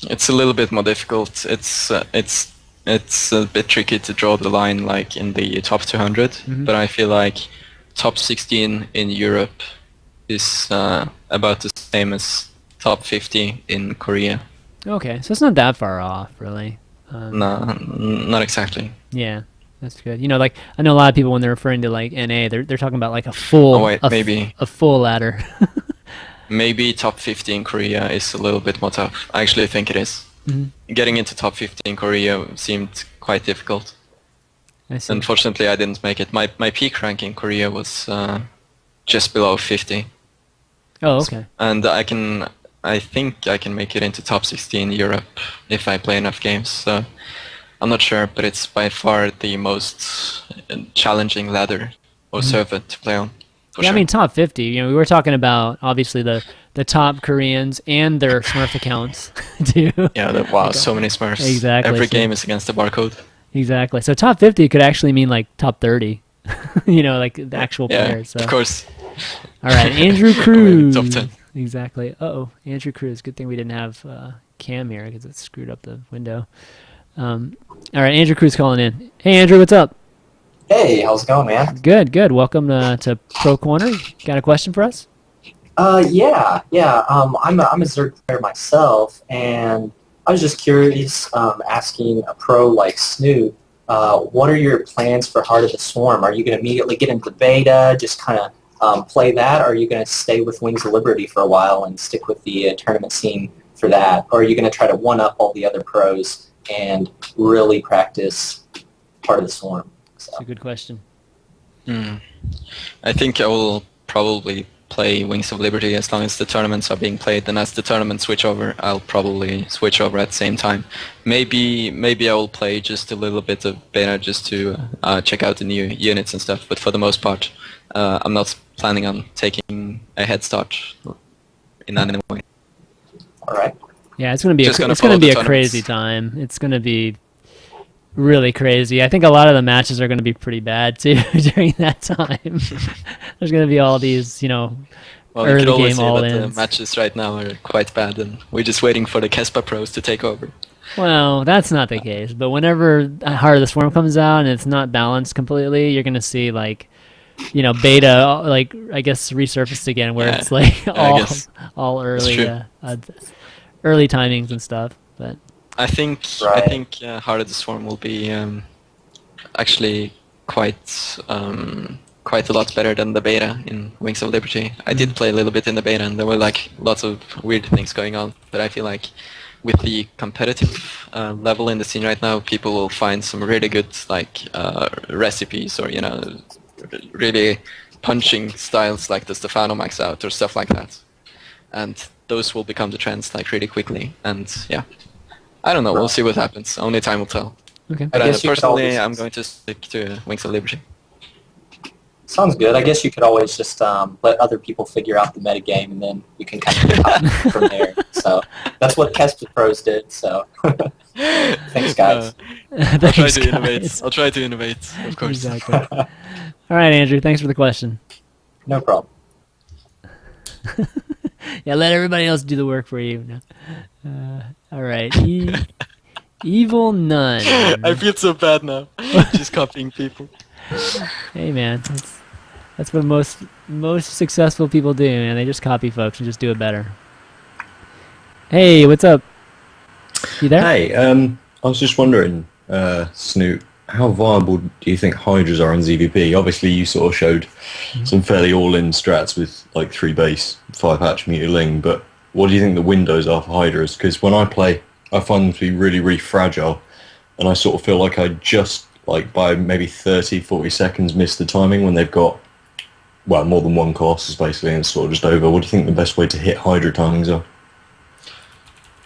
B: It's a little bit more difficult. It's a bit tricky to draw the line like in the top 200, but I feel like top 16 in Europe is about the same as top 50 in Korea.
A: Okay, so it's not that far off, really.
B: No, not exactly.
A: Yeah, that's good. Like I know a lot of people when they're referring to like NA, they're talking about like a full.
B: Oh wait, maybe
A: a full ladder.
B: Maybe top 50 in Korea is a little bit more tough. I actually think it is. Getting into top 50 in Korea seemed quite difficult.
A: I see.
B: Unfortunately, I didn't make it. My peak rank in Korea was just below 50.
A: Oh, okay.
B: And I think I can make it into top 60 in Europe if I play enough games. So I'm not sure, but it's by far the most challenging ladder or server to play on.
A: Yeah, sure. I mean top 50. We were talking about obviously the the top Koreans and their Smurf accounts too.
B: Yeah, wow, so many Smurfs.
A: Exactly.
B: Every
A: So,
B: game is against the barcode.
A: exactly. So top 50 could actually mean like top 30. You know, like the actual
B: Yeah,
A: players. So.
B: of course.
A: All right, Andrew
B: Or maybe top
A: Cruz.
B: 10.
A: Exactly. Uh-oh, Andrew Cruz. Good thing we didn't have Cam here because it screwed up the window. All right, Andrew Cruz calling in. Hey, Andrew, what's up?
C: Hey, how's it going, man?
A: Good, good. Welcome to Pro Corner. Got a question for us?
C: Yeah. I'm a Zerg player myself, and I was just curious, asking a pro like Snoot, what are your plans for Heart of the Swarm? Are you going to immediately get into the beta, just kind of play that, or are you going to stay with Wings of Liberty for a while and stick with the tournament scene for that, or are you going to try to one-up all the other pros and really practice Heart of the Swarm? So.
A: That's a good question.
B: I think I will probably play Wings of Liberty as long as the tournaments are being played. And as the tournaments switch over, I'll probably switch over at the same time. Maybe I will play just a little bit of beta just to check out the new units and stuff. But for the most part, I'm not planning on taking a head start in any way.
C: All right.
A: Yeah, it's going to be
B: Just gonna
A: it's going to
B: follow
A: be
B: the
A: a crazy time. It's going to be really crazy. I think a lot of the matches are going to be pretty bad too during that time. There's going to be all these, you know,
B: Well, you
A: early
B: could always
A: game
B: say
A: all
B: that the
A: ins.
B: matches right now are quite bad, and we're just waiting for the Kespa pros to take over.
A: Well, that's not the case. But whenever Heart of the Swarm comes out and it's not balanced completely, you're going to see like, you know, beta, like I guess resurfaced again, where
B: Yeah,
A: it's like
B: I guess
A: all early
B: true.
A: early timings and stuff. But
B: I think
C: Right.
B: Heart of the Swarm will be actually quite quite a lot better than the beta in Wings of Liberty. I did play a little bit in the beta, and there were like lots of weird things going on. But I feel like with the competitive level in the scene right now, people will find some really good like recipes or really punching styles like the Stefano Max Out or stuff like that, and those will become the trends like really quickly. And yeah, I don't know. We'll see what happens. Only time will tell.
A: okay.
C: I
B: But
C: guess you could
B: personally,
C: always-
B: I'm going to stick to Wings of Liberty.
C: Sounds good. I guess you could always just let other people figure out the metagame, and then you can kind of copy from there. So that's what Kespa Pros did. So thanks, guys.
B: I'll try
A: Thanks,
B: to innovate.
A: guys.
B: I'll try to innovate, of course.
A: Exactly. All right, Andrew. Thanks for the question.
C: No problem.
A: Yeah, let everybody else do the work for you. No. All right. Evil Nun.
B: I feel so bad now. Just copying people.
A: Hey, man. That's what most successful people do, man. They just copy folks and just do it better. Hey, what's up? You there?
D: Hey, I was just wondering, Snoot, how viable do you think Hydras are on ZVP? Obviously, you sort of showed some fairly all-in strats with like 3 base, 5 hatch, mutiling, but what do you think the windows are for Hydras? Because when I play, I find them to be really, really fragile, and I sort of feel like I just, like by maybe 30, 40 seconds, miss the timing when they've got, well, more than one Colossus basically, and it's sort of just over. What do you think the best way to hit Hydra timings are?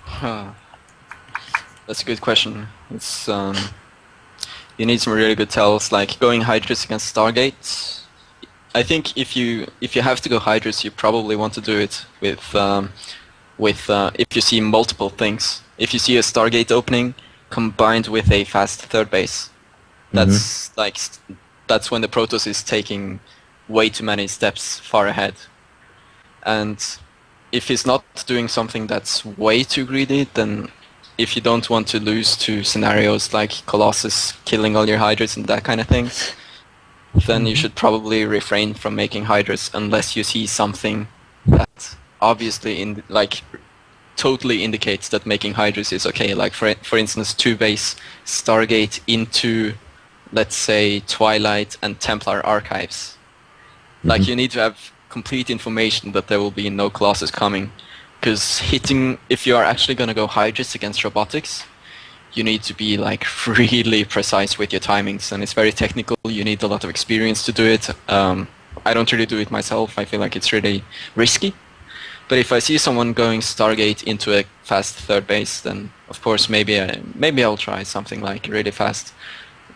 B: Huh. That's a good question. It's you need some really good tells, like going Hydras against Stargate. I think if you have to go Hydras, you probably want to do it with if you see multiple things. If you see a Stargate opening combined with a fast third base, that's that's when the Protoss is taking way too many steps far ahead. And if he's not doing something that's way too greedy, then if you don't want to lose to scenarios like Colossus killing all your Hydras and that kind of thing, then you should probably refrain from making Hydras unless you see something that obviously totally indicates that making Hydras is okay. Like for instance, 2 base Stargate into, let's say, Twilight and Templar archives. Like you need to have complete information that there will be no Colossus coming. Because if you are actually going to go Hydras against robotics, you need to be like really precise with your timings, and it's very technical. You need a lot of experience to do it. I don't really do it myself. I feel like it's really risky. But if I see someone going Stargate into a fast third base, then of course maybe I'll try something like really fast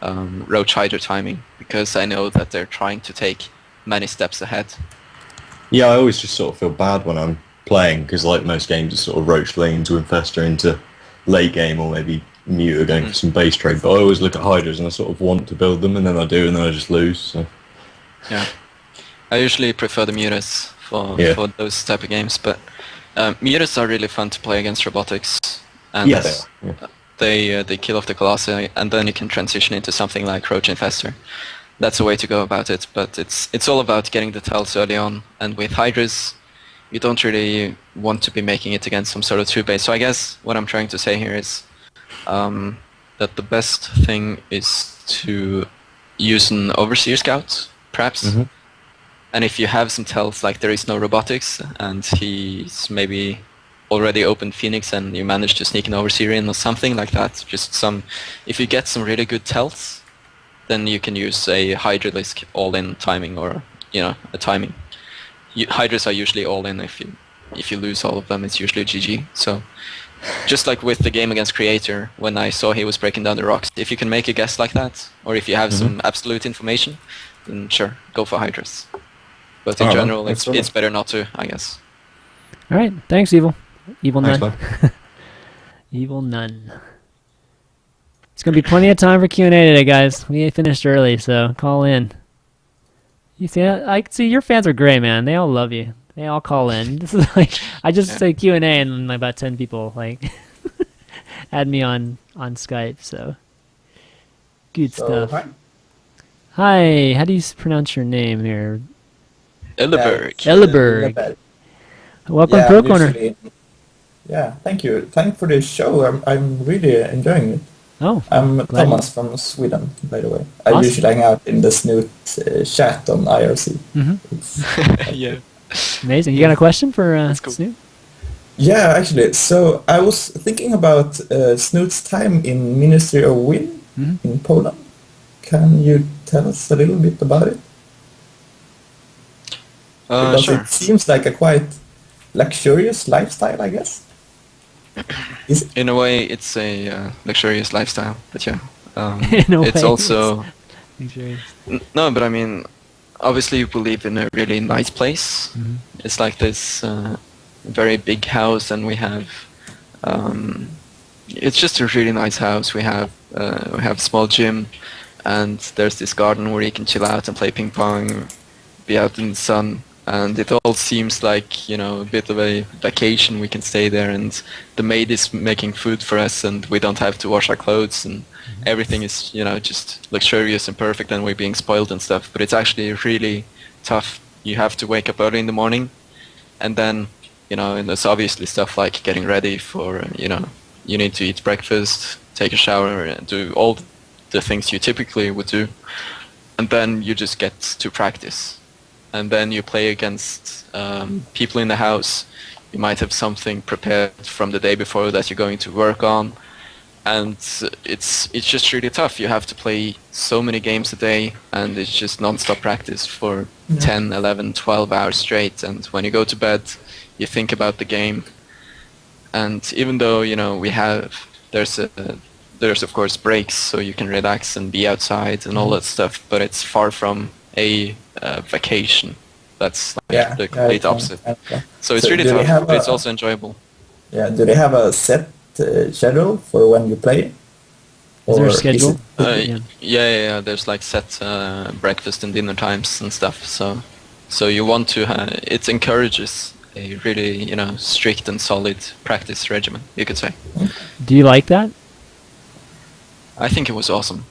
B: Roach Hydra timing, because I know that they're trying to take many steps ahead.
D: Yeah, I always just sort of feel bad when I'm playing, because like most games, it's sort of roach lanes to infester into late game, or maybe mute are going for some base trade. But I always look at hydras and I sort of want to build them, and then I do, and then I just lose. So.
B: Yeah, I usually prefer the mutas for those type of games, but mutas are really fun to play against robotics, and
D: Yes.
B: they kill off the colossi, and then you can transition into something like roach infester. That's a way to go about it, but it's all about getting the tells early on, and with hydras, you don't really want to be making it against some sort of 2-base. So I guess what I'm trying to say here is that the best thing is to use an overseer scout, perhaps.
D: Mm-hmm.
B: And if you have some tells like there is no robotics, and he's maybe already opened Phoenix and you manage to sneak an overseer in or something like that, if you get some really good tells, then you can use a Hydralisk all-in timing, or a timing. Hydras are usually all-in. If you lose all of them, it's usually GG. So just like with the game against Creator, when I saw he was breaking down the rocks, if you can make a guess like that, or if you have some absolute information, then sure, go for Hydras. But in general, it's better not to, I guess.
A: All right, thanks, Evil. Evil
D: Thanks,
A: Nun. Evil Nun. It's gonna be plenty of time for Q&A today, guys. We finished early, so call in. You see, I see your fans are great, man. They all love you. They all call in. This is like I just say Q&A, and about 10 people like add me on Skype. So good stuff. Hi, how do you pronounce your name here?
B: Elleberg.
A: Elleberg. Welcome to Pro Corner.
E: Yeah, thank you. Thanks for the show. I'm really enjoying it.
A: Oh,
E: I'm Thomas from Sweden, by the way. I
A: Awesome.
E: usually hang out in the Snute chat on IRC.
B: Yeah.
E: Amazing.
A: You got a question for
B: cool.
A: Snute?
E: Yeah, actually. So I was thinking about Snute's time in Ministry of Wind in Poland. Can you tell us a little bit about it? Because
B: Sure.
E: it seems like a quite luxurious lifestyle, I guess. Is it?
B: In a way, it's a luxurious lifestyle, but yeah.
A: In a
B: it's
A: way,
B: also...
A: Luxurious.
B: No, but I mean, obviously we live in a really nice place. It's like this very big house, and we have... it's just a really nice house. We have a small gym, and there's this garden where you can chill out and play ping pong, be out in the sun. And it all seems like, a bit of a vacation. We can stay there, and the maid is making food for us, and we don't have to wash our clothes, and everything is, just luxurious and perfect, and we're being spoiled and stuff. But it's actually really tough. You have to wake up early in the morning, and then, and there's obviously stuff like getting ready for, you need to eat breakfast, take a shower, and do all the things you typically would do. And then you just get to practice. And then you play against people in the house. You might have something prepared from the day before that you're going to work on, and it's just really tough. You have to play so many games a day, and it's just non-stop practice for 10, 11, 12 hours straight. And when you go to bed, you think about the game. And even though there's of course breaks, so you can relax and be outside and all that stuff, but it's far from a vacation. That's like the complete opposite. So it's really tough, but it's also enjoyable.
E: Yeah, do they have a set schedule for when you play?
A: Is there a schedule?
B: Yeah. There's like set breakfast and dinner times and stuff. So you want to. It encourages a really strict and solid practice regimen, you could say.
A: Do you like that?
B: I think it was awesome.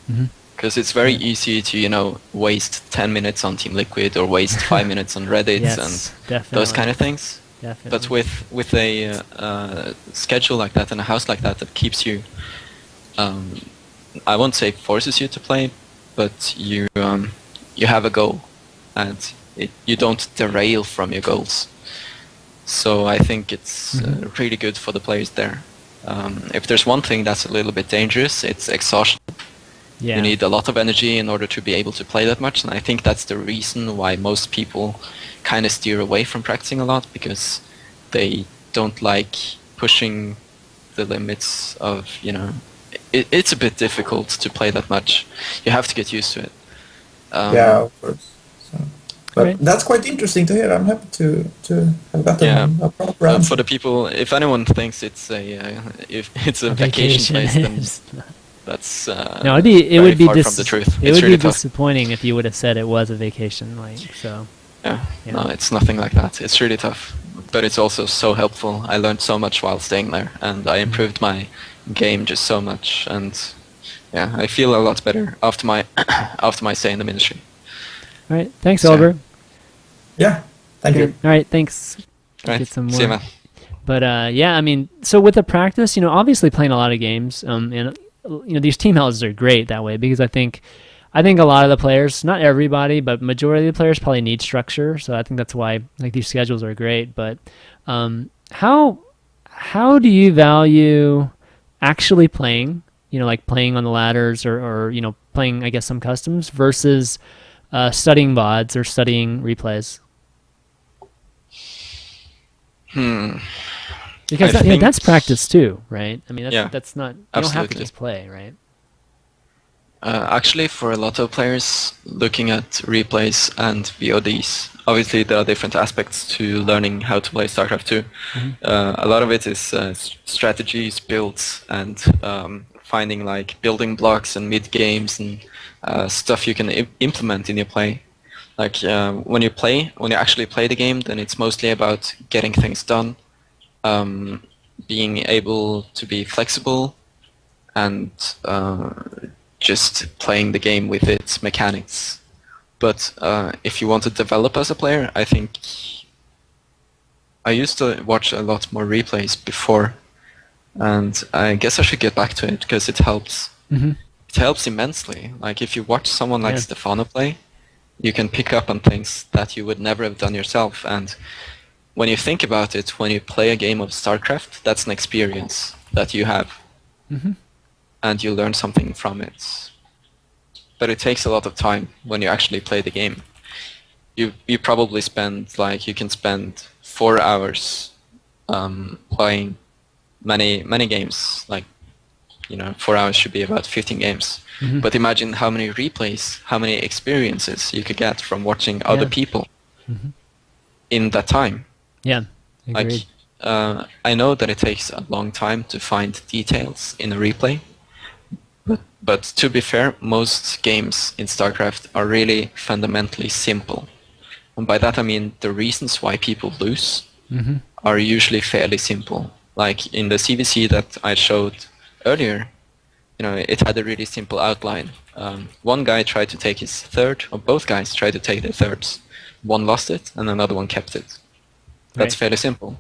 B: Because it's very easy to, waste 10 minutes on Team Liquid or waste 5 minutes on Reddit and those kind of things.
A: Definitely.
B: But with a schedule like that and a house like that keeps you, I won't say forces you to play, but you have a goal, and you don't derail from your goals. So I think it's really good for the players there. If there's one thing that's a little bit dangerous, it's exhaustion.
A: Yeah.
B: You need a lot of energy in order to be able to play that much, and I think that's the reason why most people kind of steer away from practicing a lot, because they don't like pushing the limits of, it's a bit difficult to play that much. You have to get used to it.
E: Yeah, of course. So. But
A: Right.
E: that's quite interesting to hear. I'm happy to have gotten
B: Yeah.
E: a proper answer.
B: For the people, if anyone thinks it's if it's a vacation place, then
A: is-
B: that's
A: no, it
B: very
A: would be
B: far from the truth.
A: it
B: It's
A: would
B: really
A: be
B: tough.
A: disappointing if you would have said it was a vacation. Like so.
B: Yeah.
A: Yeah.
B: No, it's nothing like that. It's really tough, but it's also so helpful. I learned so much while staying there, and I improved my game just so much. And yeah, I feel a lot better after my after my stay in the ministry.
A: All right. Thanks,
B: So-
A: Oliver.
E: Yeah, thank you.
A: All right. Thanks.
B: Right.
A: Get some
B: See you,
A: more.
B: man.
A: But yeah, I mean, so with the practice, obviously playing a lot of games, and these team houses are great that way because I think a lot of the players, not everybody, but majority of the players probably need structure. So I think that's why like these schedules are great. But how do you value actually playing? Like playing on the ladders or playing, I guess, some customs versus studying VODs or studying replays. Because
B: I think-
A: that's practice too, right? I mean,
B: Yeah,
A: that's not, you don't have to
B: absolutely.
A: just play, right?
B: Actually, for a lot of players, looking at replays and VODs, obviously there are different aspects to learning how to play StarCraft 2. A lot of it is strategies, builds, and finding like building blocks and mid games and stuff you can implement in your play. Like when you actually play the game, then it's mostly about getting things done, being able to be flexible, and just playing the game with its mechanics. But if you want to develop as a player, I think I used to watch a lot more replays before, and I guess I should get back to it because it helps. It helps immensely. Like if you watch someone like
A: Yeah.
B: Stefano play, you can pick up on things that you would never have done yourself. And when you think about it, when you play a game of StarCraft, that's an experience that you have. And you learn something from it. But it takes a lot of time when you actually play the game. You probably you can spend 4 hours playing many games. 4 hours should be about 15 games. But imagine how many replays, how many experiences you could get from watching other
A: Yeah.
B: people in that time.
A: Yeah, agreed.
B: I know that it takes a long time to find details in a replay, but to be fair, most games in StarCraft are really fundamentally simple. And by that I mean the reasons why people lose are usually fairly simple. Like in the CVC that I showed earlier, it had a really simple outline. One guy tried to take his third, or both guys tried to take their thirds. One lost it, and another one kept it. That's
A: Right.
B: fairly simple.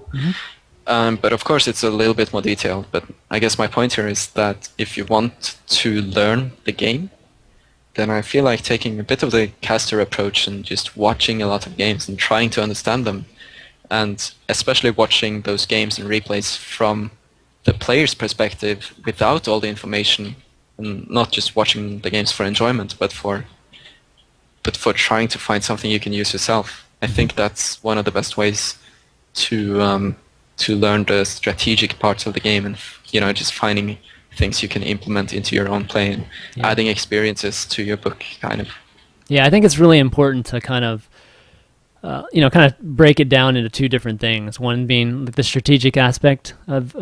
B: But of course, it's a little bit more detailed. But I guess my point here is that if you want to learn the game, then I feel like taking a bit of the caster approach and just watching a lot of games and trying to understand them, and especially watching those games and replays from the player's perspective without all the information, and not just watching the games for enjoyment, but for trying to find something you can use yourself. I think that's one of the best ways to learn the strategic parts of the game, and just finding things you can implement into your own play and
A: Yeah.
B: adding experiences to your book, kind of.
A: Yeah, I think it's really important to kind of break it down into two different things. One being the strategic aspect of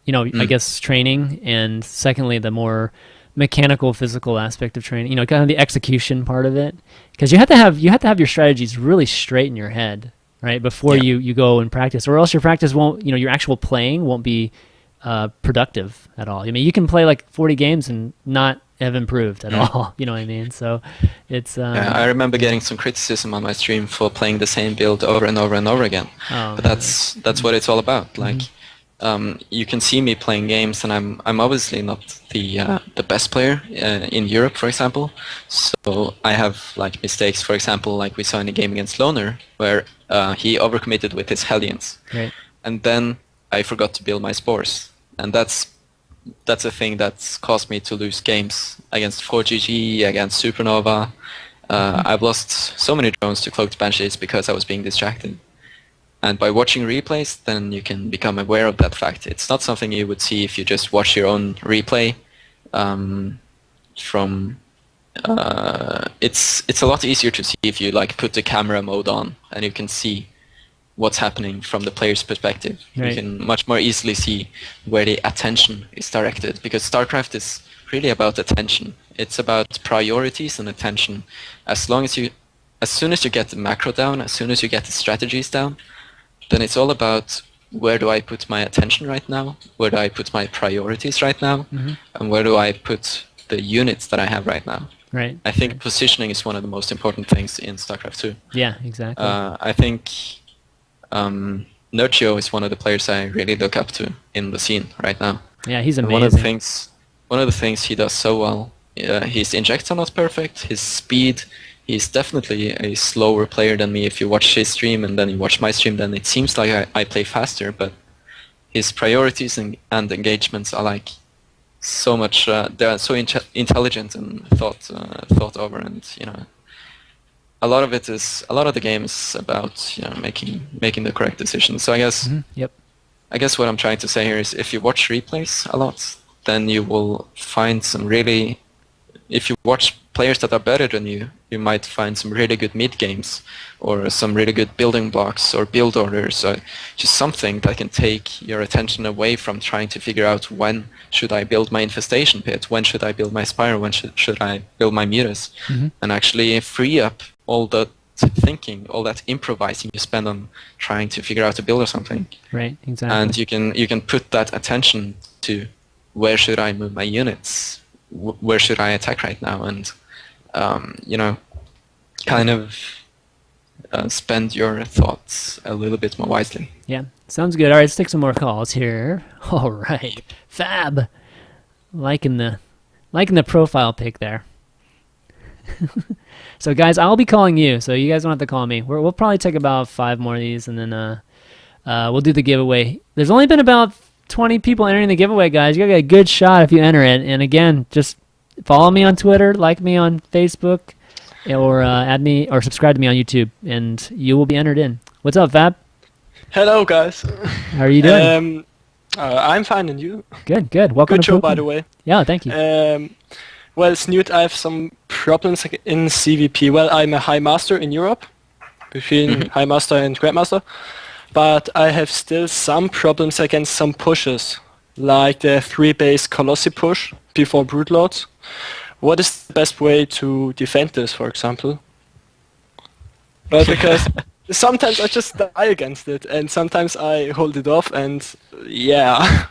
A: I guess training, and secondly the more mechanical, physical aspect of training. Kind of the execution part of it, because you have to have your strategies really straight in your head, right, before
B: Yeah.
A: you go and practice, or else your practice won't, your actual playing won't be productive at all. I mean, you can play like 40 games and not have improved at all. You know what I mean? So it's
B: Yeah, I remember getting some criticism on my stream for playing the same build over and over and over again.
A: Oh,
B: But that's what it's all about. Like, you can see me playing games, and I'm obviously not the best player in Europe, for example. So I have like mistakes. For example, like we saw in a game against Loner, where he overcommitted with his Hellions,
A: Right.
B: and then I forgot to build my spores, and that's a thing that's caused me to lose games against 4GG, against Supernova. I've lost so many drones to Cloaked Banshees because I was being distracted. And by watching replays, then you can become aware of that fact. It's not something you would see if you just watch your own replay from it's a lot easier to see if you like put the camera mode on and you can see what's happening from the player's perspective.
A: Right.
B: You can much more easily see where the attention is directed, because StarCraft is really about attention. It's about priorities and attention. As soon as you get the macro down, as soon as you get the strategies down, then it's all about where do I put my attention right now, where do I put my priorities right now, and where do I put the units that I have right now.
A: Right.
B: I think positioning is one of the most important things in StarCraft 2.
A: Yeah, exactly.
B: I think Nurchio is one of the players I really look up to in the scene right now.
A: Yeah, he's
B: And
A: amazing.
B: one of the things he does so well, his injects are not perfect, his speed, he's definitely a slower player than me. If you watch his stream and then you watch my stream, then it seems like I play faster, but his priorities and engagements are like so much, they are so intelligent and thought over, and a lot of the game is about making the correct decisions. So I guess
A: Yep.
B: I guess what I'm trying to say here is if you watch replays a lot, then you will find some really, if you watch players that are better than you, you might find some really good mid games or some really good building blocks or build orders or just something that can take your attention away from trying to figure out when should I build my infestation pit, when should I build my spire, when should I build my mutas, and actually free up all that thinking, all that improvising you spend on trying to figure out a build or something.
A: Right, exactly.
B: And you can put that attention to where should I move my units, where should I attack right now, and kind of spend your thoughts a little bit more wisely.
A: Yeah, sounds good. All right, let's take some more calls here. All right, Fab, liking the profile pic there. So guys, I'll be calling you, so you guys don't have to call me. We'll probably take about 5 more of these, and then we'll do the giveaway. There's only been about 20 people entering the giveaway, guys. You gotta get a good shot if you enter it. And again, just follow me on Twitter, like me on Facebook, or add me or subscribe to me on YouTube, and you will be entered in. What's up, Fab?
F: Hello, guys.
A: How are you doing?
F: I'm fine, and you?
A: Good, good. Welcome
F: Good
A: to
F: show, by
A: Brooklyn.
F: the way.
A: Yeah, thank you.
F: Well, Snute, I have some problems in CVP. Well, I'm a High Master in Europe, between High Master and Grandmaster, but I have still some problems against some pushes, like the 3-base Colossi push before Broodlords. What is the best way to defend this, for example? Well, because sometimes I just die against it, and sometimes I hold it off, and yeah.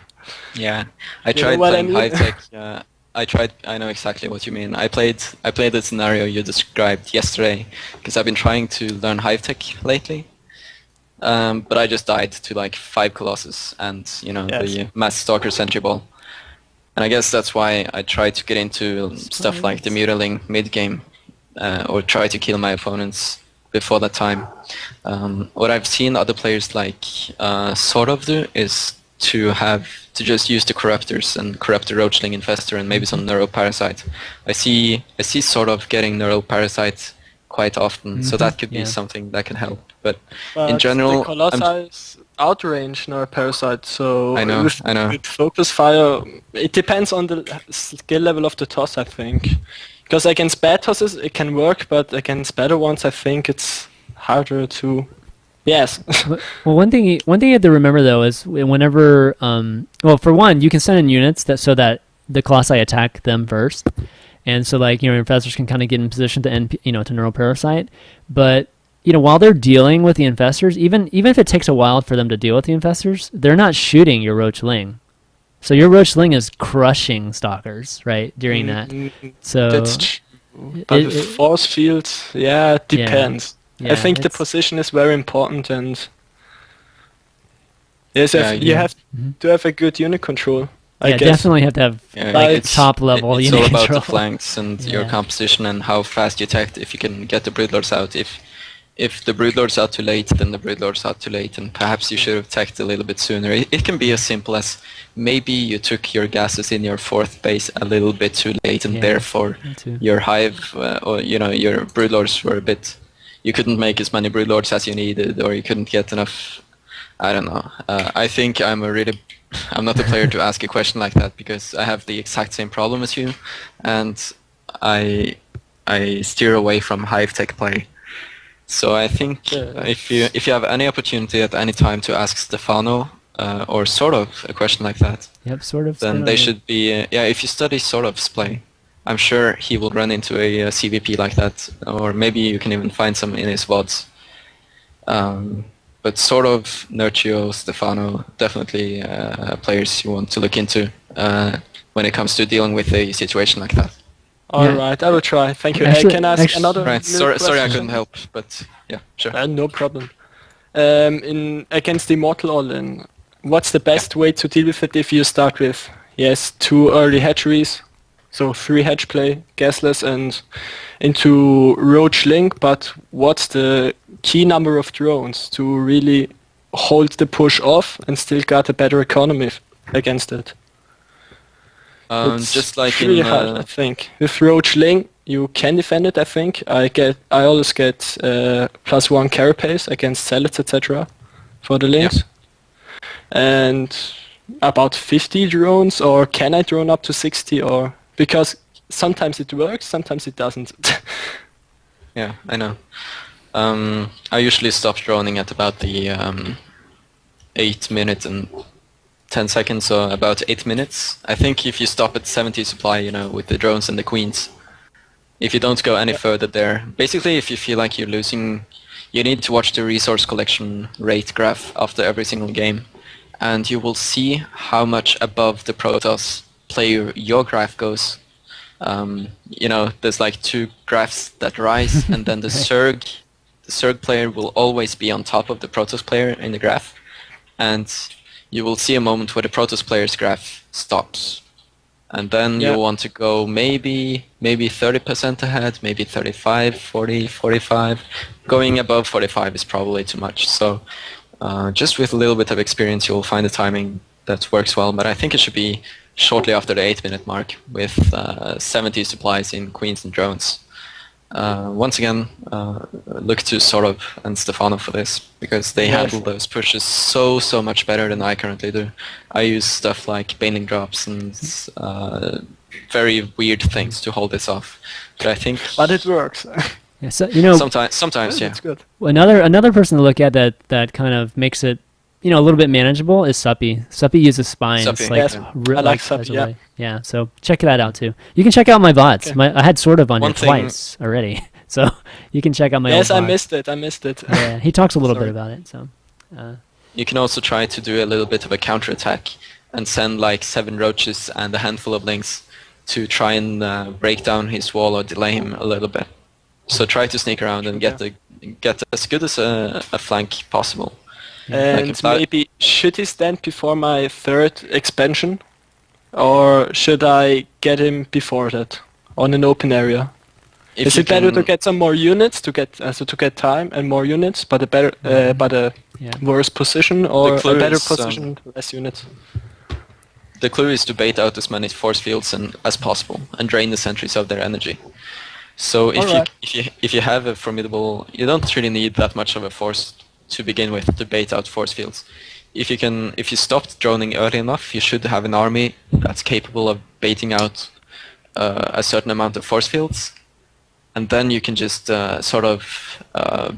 B: Yeah, I
F: You know
B: tried
F: what I
B: playing
F: mean?
B: high tech. I know exactly what you mean. I played the scenario you described yesterday because I've been trying to learn hive tech lately. But I just died to like 5 Colossus and the Mass Stalker Sentry Ball. And I guess that's why I try to get into stuff like the Mutaling mid game, or try to kill my opponents before that time. What I've seen other players like sort of do is to just use the corruptors and corrupt the Roachling Infestor and maybe some Neuro Parasite. I see sort of getting Neuro Parasite quite often, so that could be something that can help. But in general,
F: the Colossi is outrange nor Parasite, so
B: I know.
F: With Focus Fire, it depends on the skill level of the toss, I think. Because against bad tosses it can work, but against better ones I think it's harder to... Yes.
A: Well, one thing you have to remember though is whenever, well, for one, you can send in units so that the Colossi attack them first, and so like infestors can kind of get in position to end to Neural Parasite, but while they're dealing with the infestors, even if it takes a while for them to deal with the infestors, they're not shooting your Roachling, so your Roachling is crushing stalkers right during that. So
F: that's true. But with force field, it depends.
A: Yeah,
F: I think the position is very important, and yes, you have to have a good unit control. I guess.
A: Definitely have to have top level
B: It's
A: unit
B: all about
A: control.
B: the flanks and your composition and how fast you attack. If you can get the Broodlords out, if the Broodlords are too late, then the Broodlords are too late, and perhaps you should have attacked a little bit sooner. It can be as simple as maybe you took your gases in your 4th base a little bit too late, and therefore your hive or your Broodlords were a bit. You couldn't make as many Broodlords as you needed, or you couldn't get enough. I don't know. I think I'm not the player to ask a question like that because I have the exact same problem as you, and I I steer away from hive tech play. So I think if you have any opportunity at any time to ask Stefano or sort of a question like that,
A: Yep, sort of.
B: then they should be if you study sort of's play, I'm sure he will run into a CVP like that, or maybe you can even find some in his VODs. But sort of Nerchio, Stefano, definitely players you want to look into when it comes to dealing with a situation like that.
F: All right, I will try. Thank you.
A: Actually-
F: Can I ask
A: actually-
F: another?
B: Right.
F: little
B: Sorry, I
F: question?
B: couldn't help, but yeah, sure.
F: No problem. In against Immortal All-In, what's the best way to deal with it if you start with 2 early hatcheries, so 3 hatch play, gasless, and into Roach Link, but what's the key number of drones to really hold the push off and still got a better economy against it? It's
B: Just like
F: really
B: in
F: hard, I think. With Roach Link, you can defend it. I think I always get +1 carapace against zealots, etc. for the links, and about 50 drones, or can I drone up to 60? Or because sometimes it works, sometimes it doesn't.
B: Yeah, I know. I usually stop droning at about the 8 minutes and 10 seconds, so about 8 minutes. I think if you stop at 70 supply, with the drones and the queens, if you don't go any further there, basically if you feel like you're losing, you need to watch the resource collection rate graph after every single game, and you will see how much above the Protoss player your graph goes. There's like 2 graphs that rise, and then the Zerg player will always be on top of the Protoss player in the graph, and you will see a moment where the Protoss player's graph stops. And then you want to go maybe 30% ahead, maybe 35, 40, 45. Going above 45 is probably too much. So just with a little bit of experience, you'll find a timing that works well. But I think it should be shortly after the 8-minute mark with 70 supplies in queens and drones. Once again, look to Sorov and Stefano for this, because they handle those pushes so much better than I currently do. I use stuff like baneling drops and very weird things to hold this off. But I think...
F: But it works.
A: Yeah, so,
B: sometimes, yeah.
F: It's good.
A: another person to look at that kind of makes it a little bit manageable is Suppy. Suppy uses spines.
B: Suppy,
A: Like,
F: I like Suppy, yeah.
A: Yeah, so check that out too. You can check out my VODs.
F: Okay.
A: I had sort of on
B: One
A: here
B: thing-
A: twice already. So you can check out my
F: Yes,
A: old
F: I
A: VOD.
F: missed it.
A: Yeah, he talks a little bit
F: Sorry.
A: about it. So
B: You can also try to do a little bit of a counterattack and send like 7 roaches and a handful of links to try and break down his wall or delay him a little bit. So try to sneak around and get as good as a flank possible.
F: And
B: Like about-
F: maybe should he stand before my 3rd expansion, or should I get him before that on an open area?
B: If
F: Is
B: you
F: it better to
B: can-
F: get some more units to get time and more units, but a worse position, or a
B: clue
F: better
B: is,
F: position, less units?
B: The clue is to bait out as many force fields as possible and drain the sentries of their energy. So if you have a formidable, you don't really need that much of a force to begin with to bait out force fields. If you stopped droning early enough, you should have an army that's capable of baiting out a certain amount of force fields, and then you can just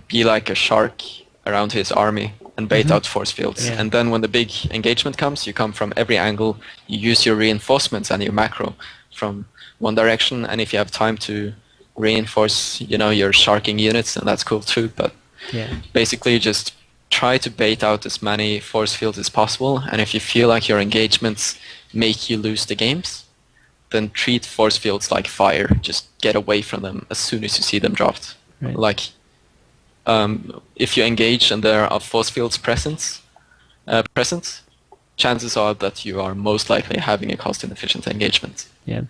B: be like a shark around his army and bait out force fields.
A: Yeah.
B: And then when the big engagement comes, you come from every angle, you use your reinforcements and your macro from one direction, and if you have time to reinforce your sharking units, then that's cool too. But
A: yeah,
B: basically just try to bait out as many force fields as possible, and if you feel like your engagements make you lose the games, then treat force fields like fire. Just get away from them as soon as you see them dropped.
A: Right.
B: Like if you engage and there are force fields present, chances are that you are most likely having a cost-inefficient engagement.
A: yeah.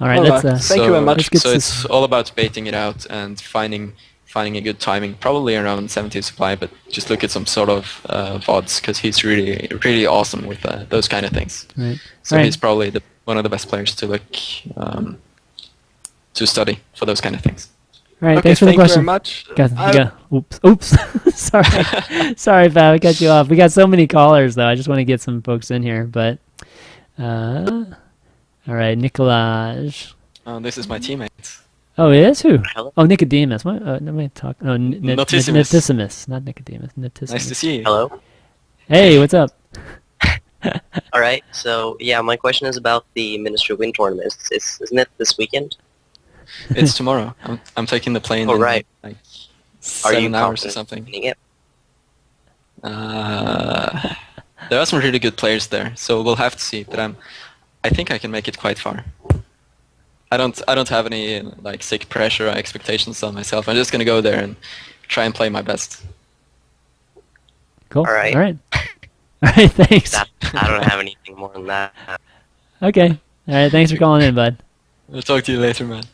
A: All right,
F: Alright.
A: let's
F: Thank you very much.
A: get
B: So
A: this-
B: it's all about baiting it out and finding a good timing, probably around 70 supply, but just look at some sort of VODs, because he's really awesome with those kind of things.
A: Right.
B: So
A: Right.
B: he's probably one of the best players to look to study for those kind of things.
A: All right,
F: Okay,
A: thanks for the
F: thank you
A: question.
F: very much.
A: Oops. Sorry, Pat. We cut you off. We got so many callers, though. I just want to get some folks in here. But, all right, Nicolaj.
B: This is my teammate.
A: Oh, it is who?
G: Hello.
A: Oh, Nicodemus. What? Let me talk. Oh,
B: Notissimus.
A: Nitissimus, not Nicodemus. Nitissimus.
B: Nice to see you.
G: Hello.
A: Hey, what's up?
G: All right. So yeah, my question is about the Ministry of Wind tournament. Isn't it this weekend?
B: It's tomorrow. I'm taking the plane
G: Oh,
B: in
G: right.
B: like
G: Are you
B: 7 hours or
G: confident
B: something.
G: in winning it?
B: There are some really good players there, so we'll have to see. But I think I can make it quite far. I don't have any like sick pressure or expectations on myself. I'm just gonna go there and try and play my best.
A: Cool.
G: All right.
A: All right. All right. Thanks.
G: I don't have anything more than that.
A: Okay. All right. Thanks for calling in, bud.
B: I'll talk to you later, man.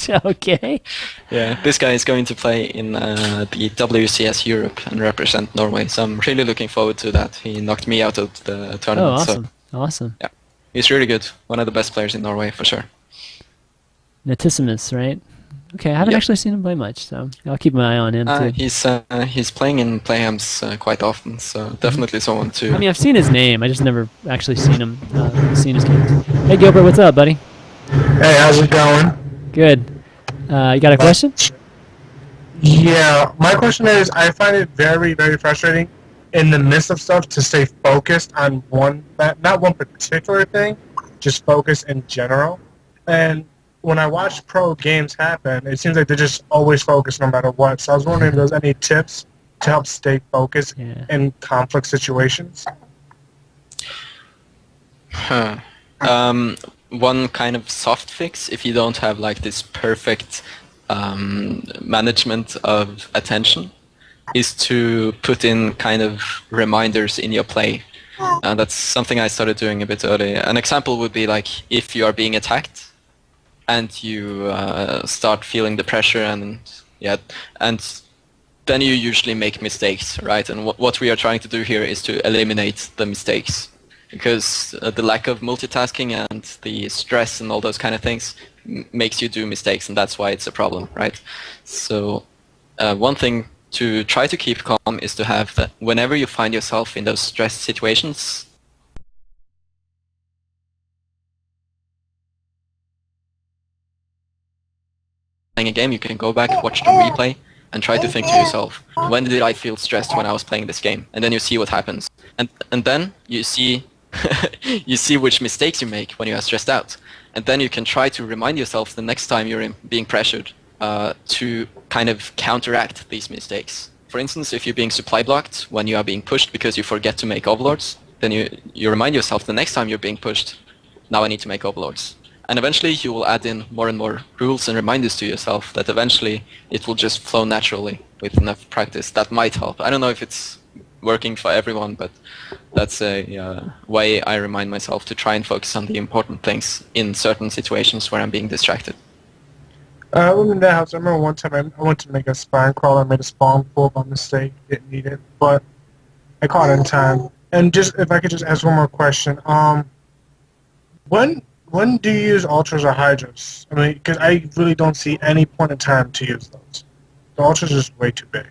A: Okay.
B: Yeah, this guy is going to play in the WCS Europe and represent Norway, so I'm really looking forward to that. He knocked me out of the
A: Oh,
B: tournament,
A: awesome.
B: so
A: Awesome.
B: yeah, he's really good. One of the best players in Norway for sure.
A: Nitissimus, right? Okay, I haven't
B: Yep.
A: actually seen him play much, so I'll keep my eye on him too.
B: He's playing in Playhams quite often, so definitely someone to.
A: I mean, I've seen his name. I just never actually seen him. Seen his game. Hey, Gilbert, what's up, buddy?
H: Hey, how's it going?
A: Good. You got a question?
H: Yeah, my question is, I find it very, very frustrating in the midst of stuff to stay focused on not one particular thing, just focus in general. And when I watch pro games happen, it seems like they're just always focused no matter what. So I was wondering if there's any tips to help stay focused
A: Yeah.
H: in conflict situations.
B: Huh. One kind of soft fix, if you don't have like this perfect management of attention, is to put in kind of reminders in your play. That's something I started doing a bit early. An example would be like if you are being attacked and you start feeling the pressure and then you usually make mistakes, right? And what we are trying to do here is to eliminate the mistakes, because the lack of multitasking and the stress and all those kind of things makes you do mistakes, and that's why it's a problem, right? So one thing to try to keep calm is to have that whenever you find yourself in those stress situations, playing a game, you can go back, watch the replay, and try to think to yourself, when did I feel stressed when I was playing this game? And then you see what happens. And then you see you see which mistakes you make when you are stressed out. And then you can try to remind yourself the next time you're being pressured to kind of counteract these mistakes. For instance, if you're being supply blocked when you are being pushed because you forget to make overlords, then you remind yourself the next time you're being pushed, now I need to make overlords. And eventually you will add in more and more rules and reminders to yourself that eventually it will just flow naturally with enough practice. That might help. I don't know if it's working for everyone, but that's a way I remind myself to try and focus on the important things in certain situations where I'm being distracted.
H: I went in that house. I remember one time I went to make a spine crawl. I made a spawn pull by mistake. Didn't need it, but I caught it in time. And just if I could just ask one more question. When do you use ultras or hydras? I mean, because I really don't see any point in time to use those. The ultras are just way too big.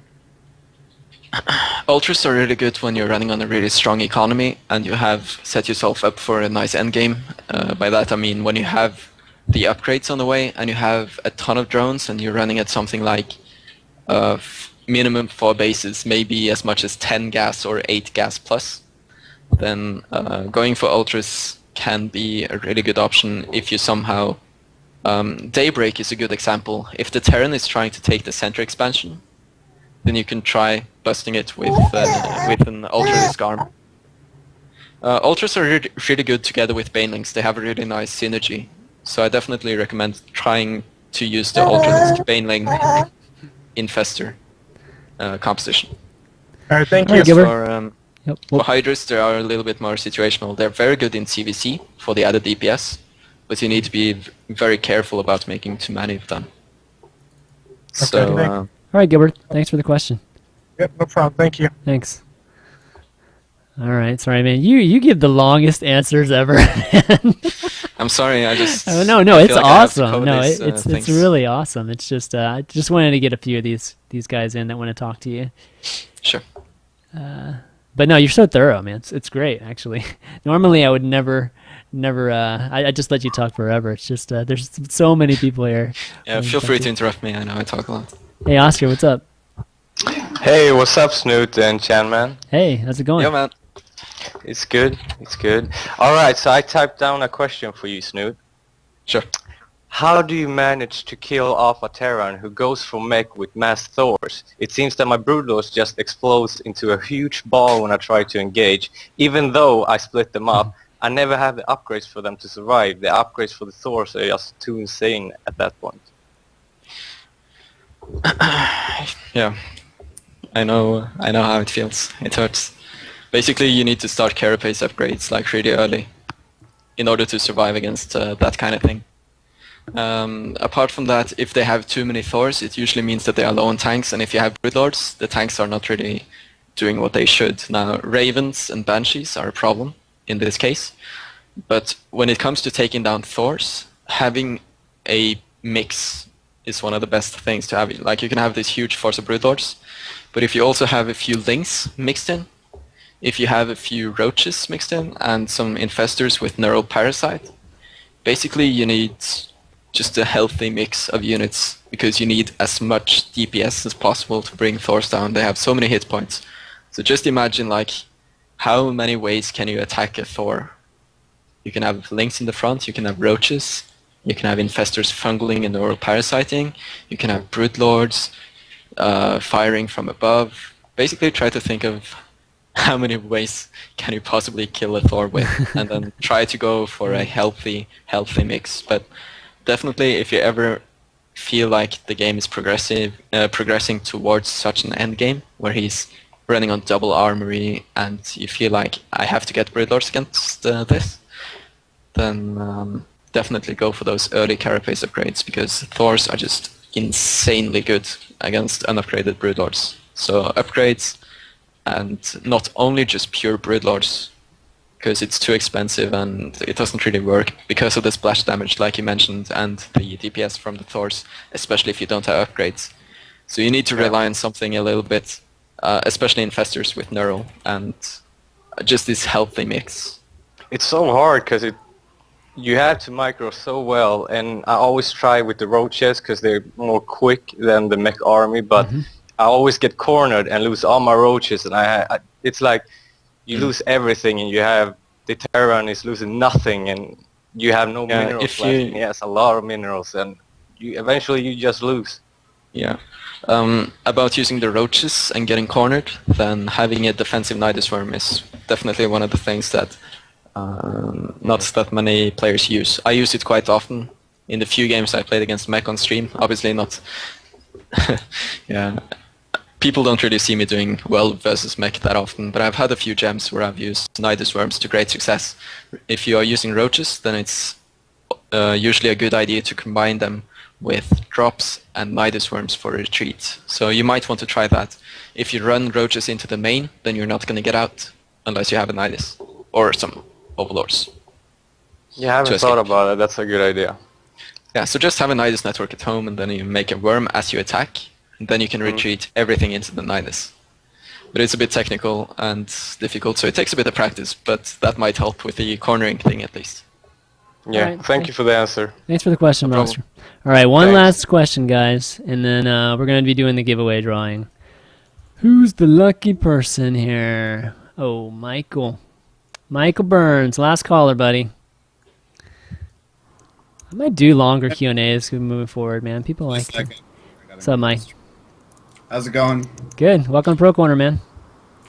B: Ultras are really good when you're running on a really strong economy and you have set yourself up for a nice endgame. By that I mean when you have the upgrades on the way and you have a ton of drones and you're running at something like minimum 4 bases, maybe as much as 10 gas or 8 gas plus, then going for ultras can be a really good option if you somehow... Daybreak is a good example. If the Terran is trying to take the center expansion, then you can try busting it with an ultralisk arm. Ultras are really good together with banelings. They have a really nice synergy. So I definitely recommend trying to use the ultralisk baneling infestor composition.
H: All right, thank
A: All
H: you.
A: right, Gilbert.
B: For,
A: Yep.
B: for Hydras, they are a little bit more situational. They're very good in CVC for the added DPS, but you need to be very careful about making too many of them. So,
H: thank you.
A: All right, Gilbert. Thanks for the question.
H: Yep, no problem. Thank you.
A: Thanks. All right, sorry, man. You give the longest answers ever. Man.
B: I'm sorry, I just...
A: Oh, no,
B: I
A: it's
B: feel like I have to
A: awesome.
B: cover
A: No,
B: these,
A: it's
B: things.
A: really awesome. It's just I just wanted to get a few of these guys in that want to talk to you.
B: Sure.
A: But no, you're so thorough, man. It's great, actually. Normally, I would never never. I just let you talk forever. It's just there's so many people here.
B: Yeah, feel free to interrupt me. I know I talk a lot.
A: Hey, Oscar, what's up?
I: Hey, what's up, Snute and Chanman?
A: Hey, how's it going?
B: Yeah, man.
I: It's good. It's good. All right, so I typed down a question for you, Snute.
B: Sure.
I: How do you manage to kill off a Terran who goes for mech with mass Thors? It seems that my Broodlords just explodes into a huge ball when I try to engage. Even though I split them up, I never have the upgrades for them to survive. The upgrades for the Thors are just too insane at that point.
B: Yeah. I know how it feels. It hurts. Basically, you need to start carapace upgrades like really early in order to survive against that kind of thing. Apart from that, if they have too many Thors, it usually means that they are low on tanks, and if you have Broodlords, the tanks are not really doing what they should. Now, Ravens and Banshees are a problem in this case, but when it comes to taking down Thors, having a mix is one of the best things to have. Like, you can have this huge force of Broodlords, but if you also have a few Lynx mixed in, if you have a few Roaches mixed in, and some Infestors with Neural Parasite, basically you need just a healthy mix of units, because you need as much DPS as possible to bring Thors down. They have so many hit points. So just imagine, like, how many ways can you attack a Thor? You can have Lynx in the front, you can have Roaches, you can have Infestors fungling and Neural Parasiting, you can have Broodlords firing from above. Basically try to think of how many ways can you possibly kill a Thor with, and then try to go for a healthy mix. But definitely, if you ever feel like the game is progressing towards such an end game where he's running on double armory, and you feel like I have to get Broodlords against this, then definitely go for those early carapace upgrades, because Thors are just insanely good against unupgraded Broodlords. So upgrades, and not only just pure Broodlords, because it's too expensive and it doesn't really work because of the splash damage, like you mentioned, and the DPS from the Thors, especially if you don't have upgrades. So you need to rely on something a little bit, especially Infestors with Neural, and just this healthy mix.
I: It's so hard because you have to micro so well, and I always try with the Roaches because they're more quick than the mech army, but I always get cornered and lose all my Roaches, and I it's like you lose everything, and you have the Terran is losing nothing, and you have no minerals left. And he has a lot of minerals, and eventually you just lose.
B: Yeah. About using the Roaches and getting cornered, then having a defensive Nidus Worm is definitely one of the things that not that many players use. I use it quite often in the few games I played against mech on stream. Obviously not. Yeah. People don't really see me doing well versus mech that often, but I've had a few gems where I've used Nidus Worms to great success. If you are using Roaches, then it's usually a good idea to combine them with drops and Nidus Worms for retreat. So you might want to try that. If you run Roaches into the main, then you're not going to get out unless you have a Nidus or some Overlords.
I: Yeah, I haven't thought about it. That's a good idea.
B: Yeah, so just have a Nidus network at home, and then you make a worm as you attack, and then you can retreat everything into the Nidus. But it's a bit technical and difficult, so it takes a bit of practice, but that might help with the cornering thing at least.
I: Yeah,
A: Right,
I: thank you for the answer.
A: Thanks for the question,
B: No
A: Monster. All right, one
I: Thanks.
A: last question, guys, and then we're going to be doing the giveaway drawing. Who's the lucky person here? Oh, Michael. Michael Burns, last caller, buddy. I might do longer Q&As moving forward, man. People like it. What's up, Mike?
J: How's it going?
A: Good. Welcome to Pro Corner, man.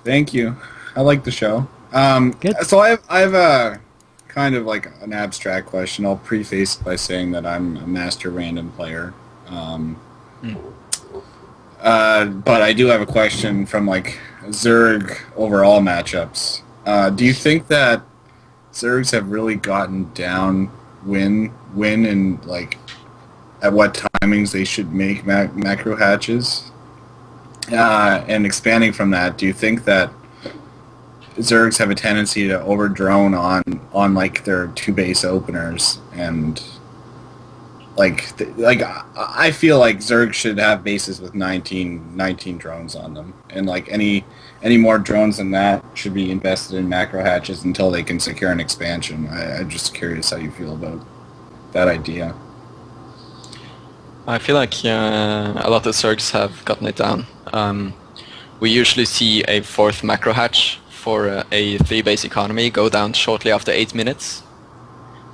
J: Thank you. I like the show.
A: Good.
J: So I have a kind of like an abstract question. I'll preface it by saying that I'm a master random player. But I do have a question from like Zerg overall matchups. Do you think that Zergs have really gotten down when and like at what timings they should make macro hatches? And expanding from that, do you think that Zergs have a tendency to overdrone on like their 2 base openers and I feel like Zerg should have bases with 19 drones on them, and like any more drones than that should be invested in macro hatches until they can secure an expansion. I'm just curious how you feel about that idea.
B: I feel like a lot of Zergs have gotten it down. We usually see a fourth macro hatch for a 3-base economy go down shortly after 8 minutes.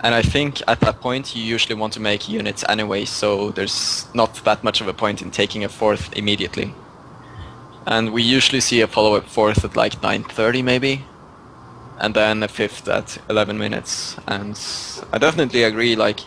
B: And I think at that point you usually want to make units anyway, so there's not that much of a point in taking a fourth immediately. And we usually see a follow-up fourth at like 9:30 maybe, and then a fifth at 11 minutes. And I definitely agree, like,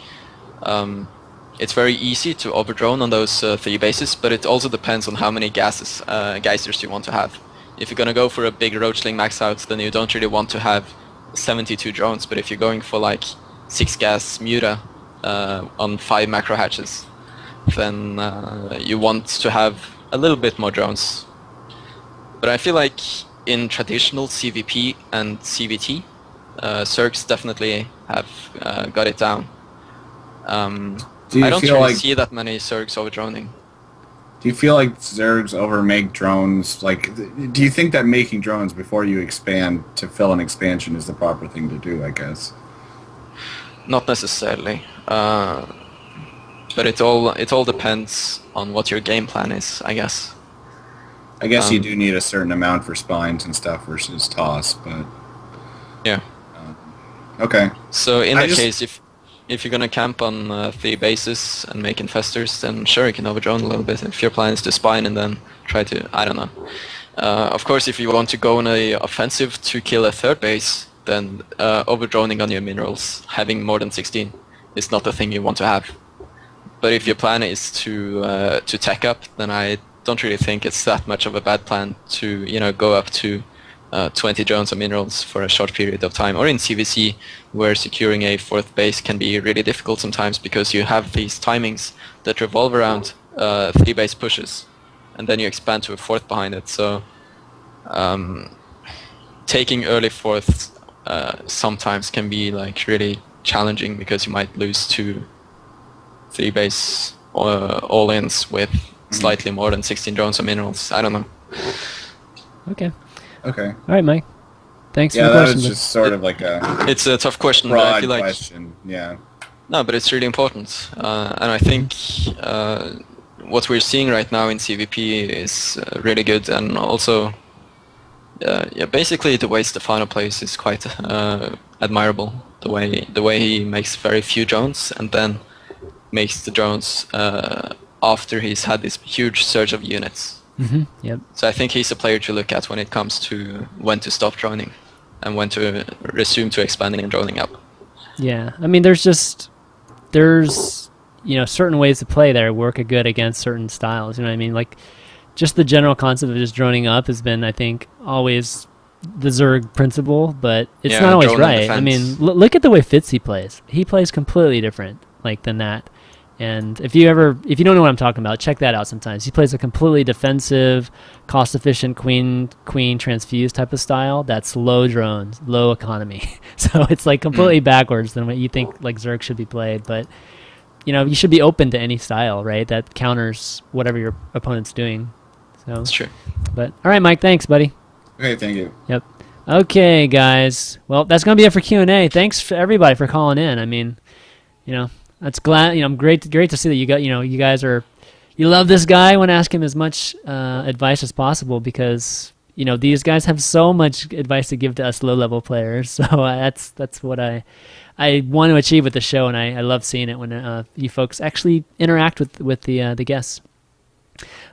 B: it's very easy to overdrone on those 3 bases, but it also depends on how many geysers you want to have. If you're gonna go for a big roachling max out, then you don't really want to have 72 drones, but if you're going for like 6 gas muta on 5 macro hatches, then you want to have a little bit more drones. But I feel like in traditional CVP and CVT, Zergs definitely have got it down. I don't really see that many Zergs overdroning.
J: Do you feel like Zergs overmake drones? Like, do you think that making drones before you expand to fill an expansion is the proper thing to do, I guess?
B: Not necessarily, but it all depends on what your game plan is, I guess.
J: I guess you do need a certain amount for spines and stuff versus toss, but
B: yeah.
J: Okay.
B: So in that case, if you're gonna camp on 3 bases and make infestors, then sure you can overdrone a little bit. If your plan is to spine and then try to, I don't know. Of course, if you want to go on a offensive to kill a 3rd base, then overdroning on your minerals, having more than 16, is not the thing you want to have. But if your plan is to tech up, then I don't really think it's that much of a bad plan to go up to 20 drones or minerals for a short period of time. Or in CVC, where securing a 4th base can be really difficult sometimes because you have these timings that revolve around 3 base pushes, and then you expand to a 4th behind it. So taking early 4ths sometimes can be like really challenging because you might lose to 3 base all-ins with slightly more than 16 drones or minerals. I don't know.
A: Okay.
J: Okay.
A: All right, Mike. Thanks for the
J: that
A: question.
J: was just sort of like
B: it's a tough question, but I feel like
J: question. Yeah.
B: No, but it's really important, and I think what we're seeing right now in CVP is really good, and also basically the way Stefano plays is quite admirable. The way he makes very few drones and then makes the drones after he's had this huge surge of units.
A: Mm-hmm. Yep.
B: So I think he's a player to look at when it comes to when to stop droning and when to resume to expanding and droning up.
A: Yeah, I mean, there's certain ways to play that work good against certain styles. You know what I mean? Like, just the general concept of just droning up has been, I think, always the Zerg principle, but it's not always right. I mean, look at the way Fitzy plays. He plays completely different than that. And if you don't know what I'm talking about, check that out sometimes. He plays a completely defensive, cost-efficient queen transfuse type of style that's low drones, low economy. So it's like completely backwards than what you think like Zerg should be played. But you should be open to any style, right? That counters whatever your opponent's doing. So
B: that's true.
A: But all right, Mike, thanks, buddy.
J: Okay, thank you.
A: Yep. Okay, guys. Well, that's gonna be it for Q&A. Thanks for everybody for calling in. I mean, that's glad. I'm great to see that you guys you love this guy. I want to ask him as much advice as possible because these guys have so much advice to give to us low-level players. So that's what I want to achieve with the show, and I love seeing it when you folks actually interact with the guests.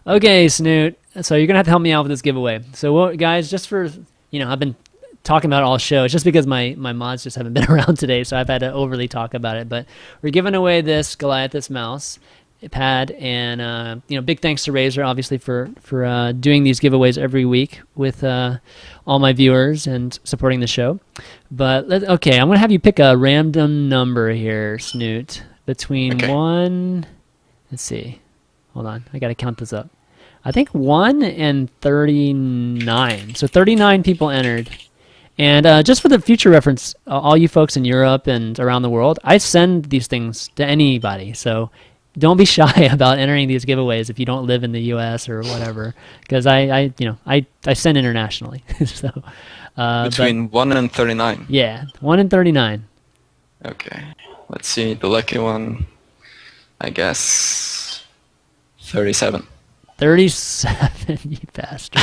A: Okay, Snute. So you're gonna have to help me out with this giveaway. So guys, just for I've been talking about it all show. It's just because my mods just haven't been around today, so I've had to overly talk about it. But we're giving away this Goliathus mouse pad, and big thanks to Razer, obviously, for doing these giveaways every week with all my viewers and supporting the show. But okay, I'm gonna have you pick a random number here, Snute, between 1. Let's see. Hold on, I gotta count this up. I think 1 and 39. So 39 people entered. And just for the future reference, all you folks in Europe and around the world, I send these things to anybody. So don't be shy about entering these giveaways if you don't live in the U.S. or whatever, because I send internationally. So
B: Between 1 and 39.
A: yeah, 1 in 39.
B: Okay. Let's see. The lucky one, I guess, 37.
A: 37, you bastard.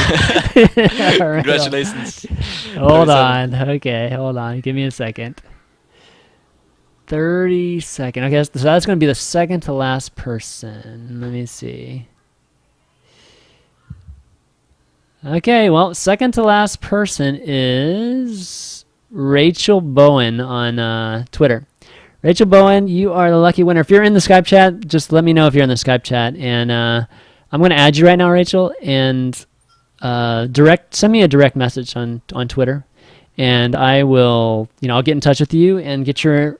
A: All right,
B: Congratulations.
A: Hold
B: 37.
A: on. Okay, hold on. Give me a second. 32nd. Okay, so that's going to be the second to last person. Let me see. Okay, well, second to last person is Rachel Bowen on Twitter. Rachel Bowen, you are the lucky winner. If you're in the Skype chat, just let me know if you're in the Skype chat, and I'm going to add you right now, Rachel, and send me a direct message on Twitter, and I will, I'll get in touch with you and get your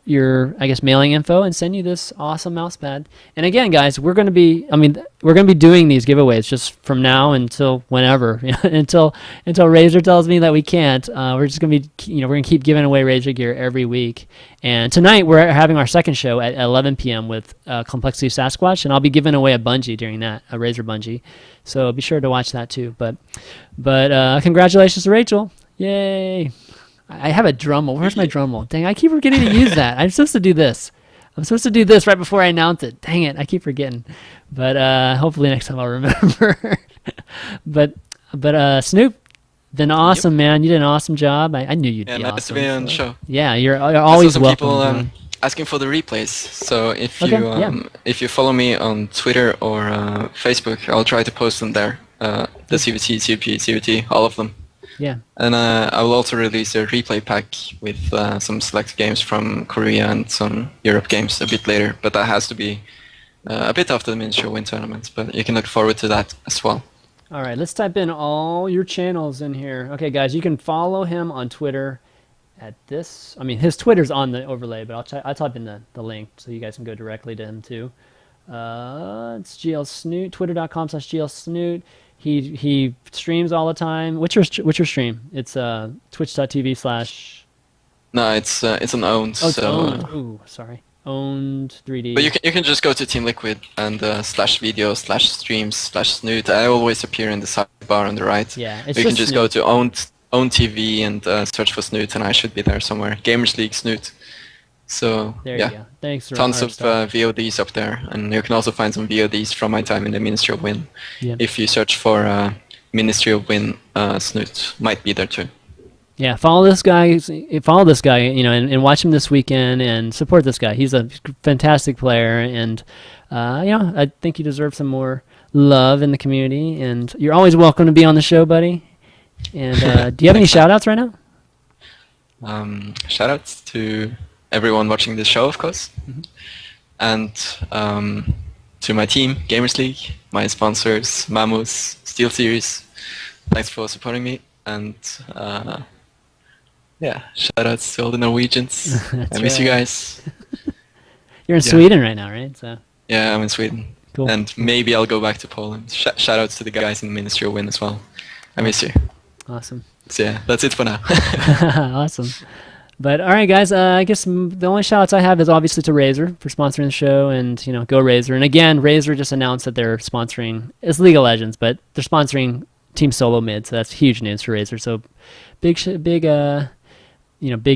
A: I guess mailing info and send you this awesome mouse pad. And again, guys, we're going to be doing these giveaways just from now until whenever, until Razer tells me that we can't. We're just going to be, we're going to keep giving away Razer gear every week. And tonight we're having our second show at 11 p.m. with Complexity Sasquatch, and I'll be giving away a bungee during that, a Razer bungee. So be sure to watch that too. But congratulations to Rachel. Yay. I have a drum roll. Where's my drum roll? Dang, I keep forgetting to use that. I'm supposed to do this. I'm supposed to do this right before I announce it. Dang it, I keep forgetting. But hopefully next time I'll remember. but Snoop, been awesome, man. You did an awesome job. I knew you'd be awesome.
B: Yeah, nice to be on the show.
A: Yeah, you're always
B: some
A: welcome.
B: People asking for the replays. So if you follow me on Twitter or Facebook, I'll try to post them there. The CVT, CVP, CVT, all of them.
A: Yeah.
B: And I will also release a replay pack with some select games from Korea and some Europe games a bit later. But that has to be a bit after the Miniature Win tournaments. But you can look forward to that as well.
A: All right, let's type in all your channels in here. Okay, guys, you can follow him on Twitter at this. I mean, his Twitter's on the overlay, but I'll type in the link so you guys can go directly to him too. It's GL.Snute, twitter.com/GL.Snute. He streams all the time. What's your stream? It's twitch.tv/.
B: No, it's an owned.
A: Oh, it's
B: so
A: owned. Ooh, sorry. Owned 3D.
B: But you can just go to Team Liquid and /videos/streams/snute. I always appear in the sidebar on the right.
A: Yeah, it's
B: you can
A: just
B: just go to own TV and search for Snute, and I should be there somewhere. Gamers League Snute. So
A: there
B: yeah,
A: you go. Thanks for
B: tons of VODs up there, and you can also find some VODs from my time in the Ministry of Win.
A: Yeah.
B: If you search for Ministry of Win, Snute might be there too.
A: Yeah, follow this guy, and watch him this weekend and support this guy. He's a fantastic player, and I think you deserve some more love in the community. And you're always welcome to be on the show, buddy. And do you have any shout-outs right now?
B: Shout-outs to everyone watching this show, of course, and to my team, Gamers League, my sponsors, Mamus, SteelSeries. Thanks for supporting me, and shout-outs to all the Norwegians. I miss you guys.
A: You're in Sweden right now, right? So.
B: Yeah, I'm in Sweden.
A: Cool.
B: And maybe I'll go back to Poland. Shout-outs to the guys in the Ministry of Win as well. I miss you.
A: Awesome.
B: So yeah, that's it for now.
A: Awesome. But all right, guys. I guess the only shout-outs I have is obviously to Razer for sponsoring the show, and go Razer. And again, Razer just announced that they're sponsoring. It's League of Legends, but they're sponsoring Team Solo Mid, so that's huge news for Razer. So big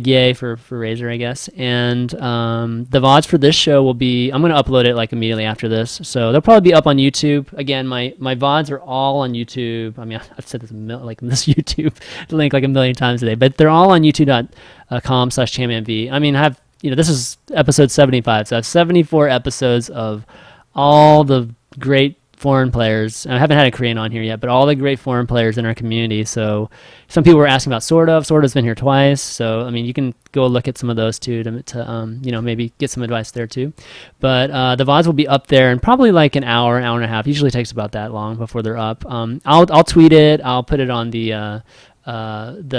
A: yay for Razer, I guess. And the VODs for this show will be, I'm going to upload it immediately after this. So they'll probably be up on YouTube. Again, my VODs are all on YouTube. I mean, I've said this this YouTube link a million times today, but they're all on youtube.com/ChanmanV. I mean, this is episode 75, so I have 74 episodes of all the great foreign players. I haven't had a Korean on here yet, but all the great foreign players in our community. So some people were asking about Sort of. Sort of's been here twice. So I mean, you can go look at some of those too to maybe get some advice there too. But the VODs will be up there in probably an hour and a half. Usually takes about that long before they're up. I'll tweet it. I'll put it on the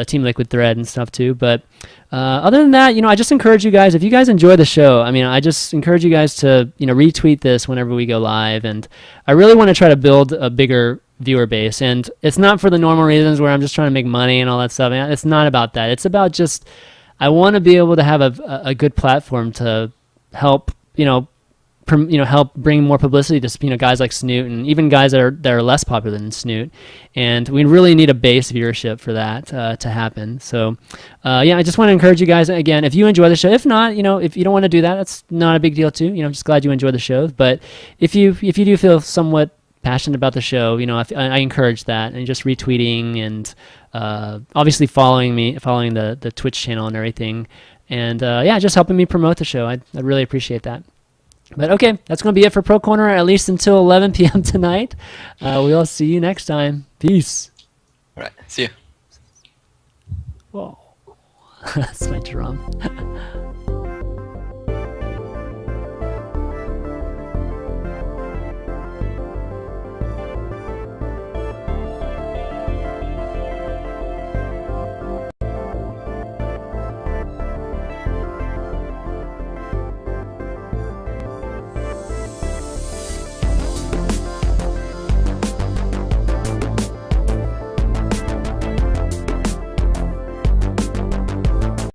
A: Team Liquid thread and stuff too. But other than that, I just encourage you guys, if you guys enjoy the show, I just encourage you guys to retweet this whenever we go live. And I really want to try to build a bigger viewer base, and it's not for the normal reasons where I'm just trying to make money and all that stuff. It's not about that. It's about just I want to be able to have a good platform to help help bring more publicity to guys like Snute and even guys that are less popular than Snute, and we really need a base viewership for that to happen. So I just want to encourage you guys again, if you enjoy the show. If not, if you don't want to do that, that's not a big deal too. Just glad you enjoy the show. But if you do feel somewhat passionate about the show, I encourage that, and just retweeting and obviously following the Twitch channel and everything, and just helping me promote the show. I really appreciate that. But okay, that's going to be it for Pro Corner, at least until 11 p.m. tonight. We'll see you next time. Peace.
B: All right. See you.
A: Whoa. That's my drum.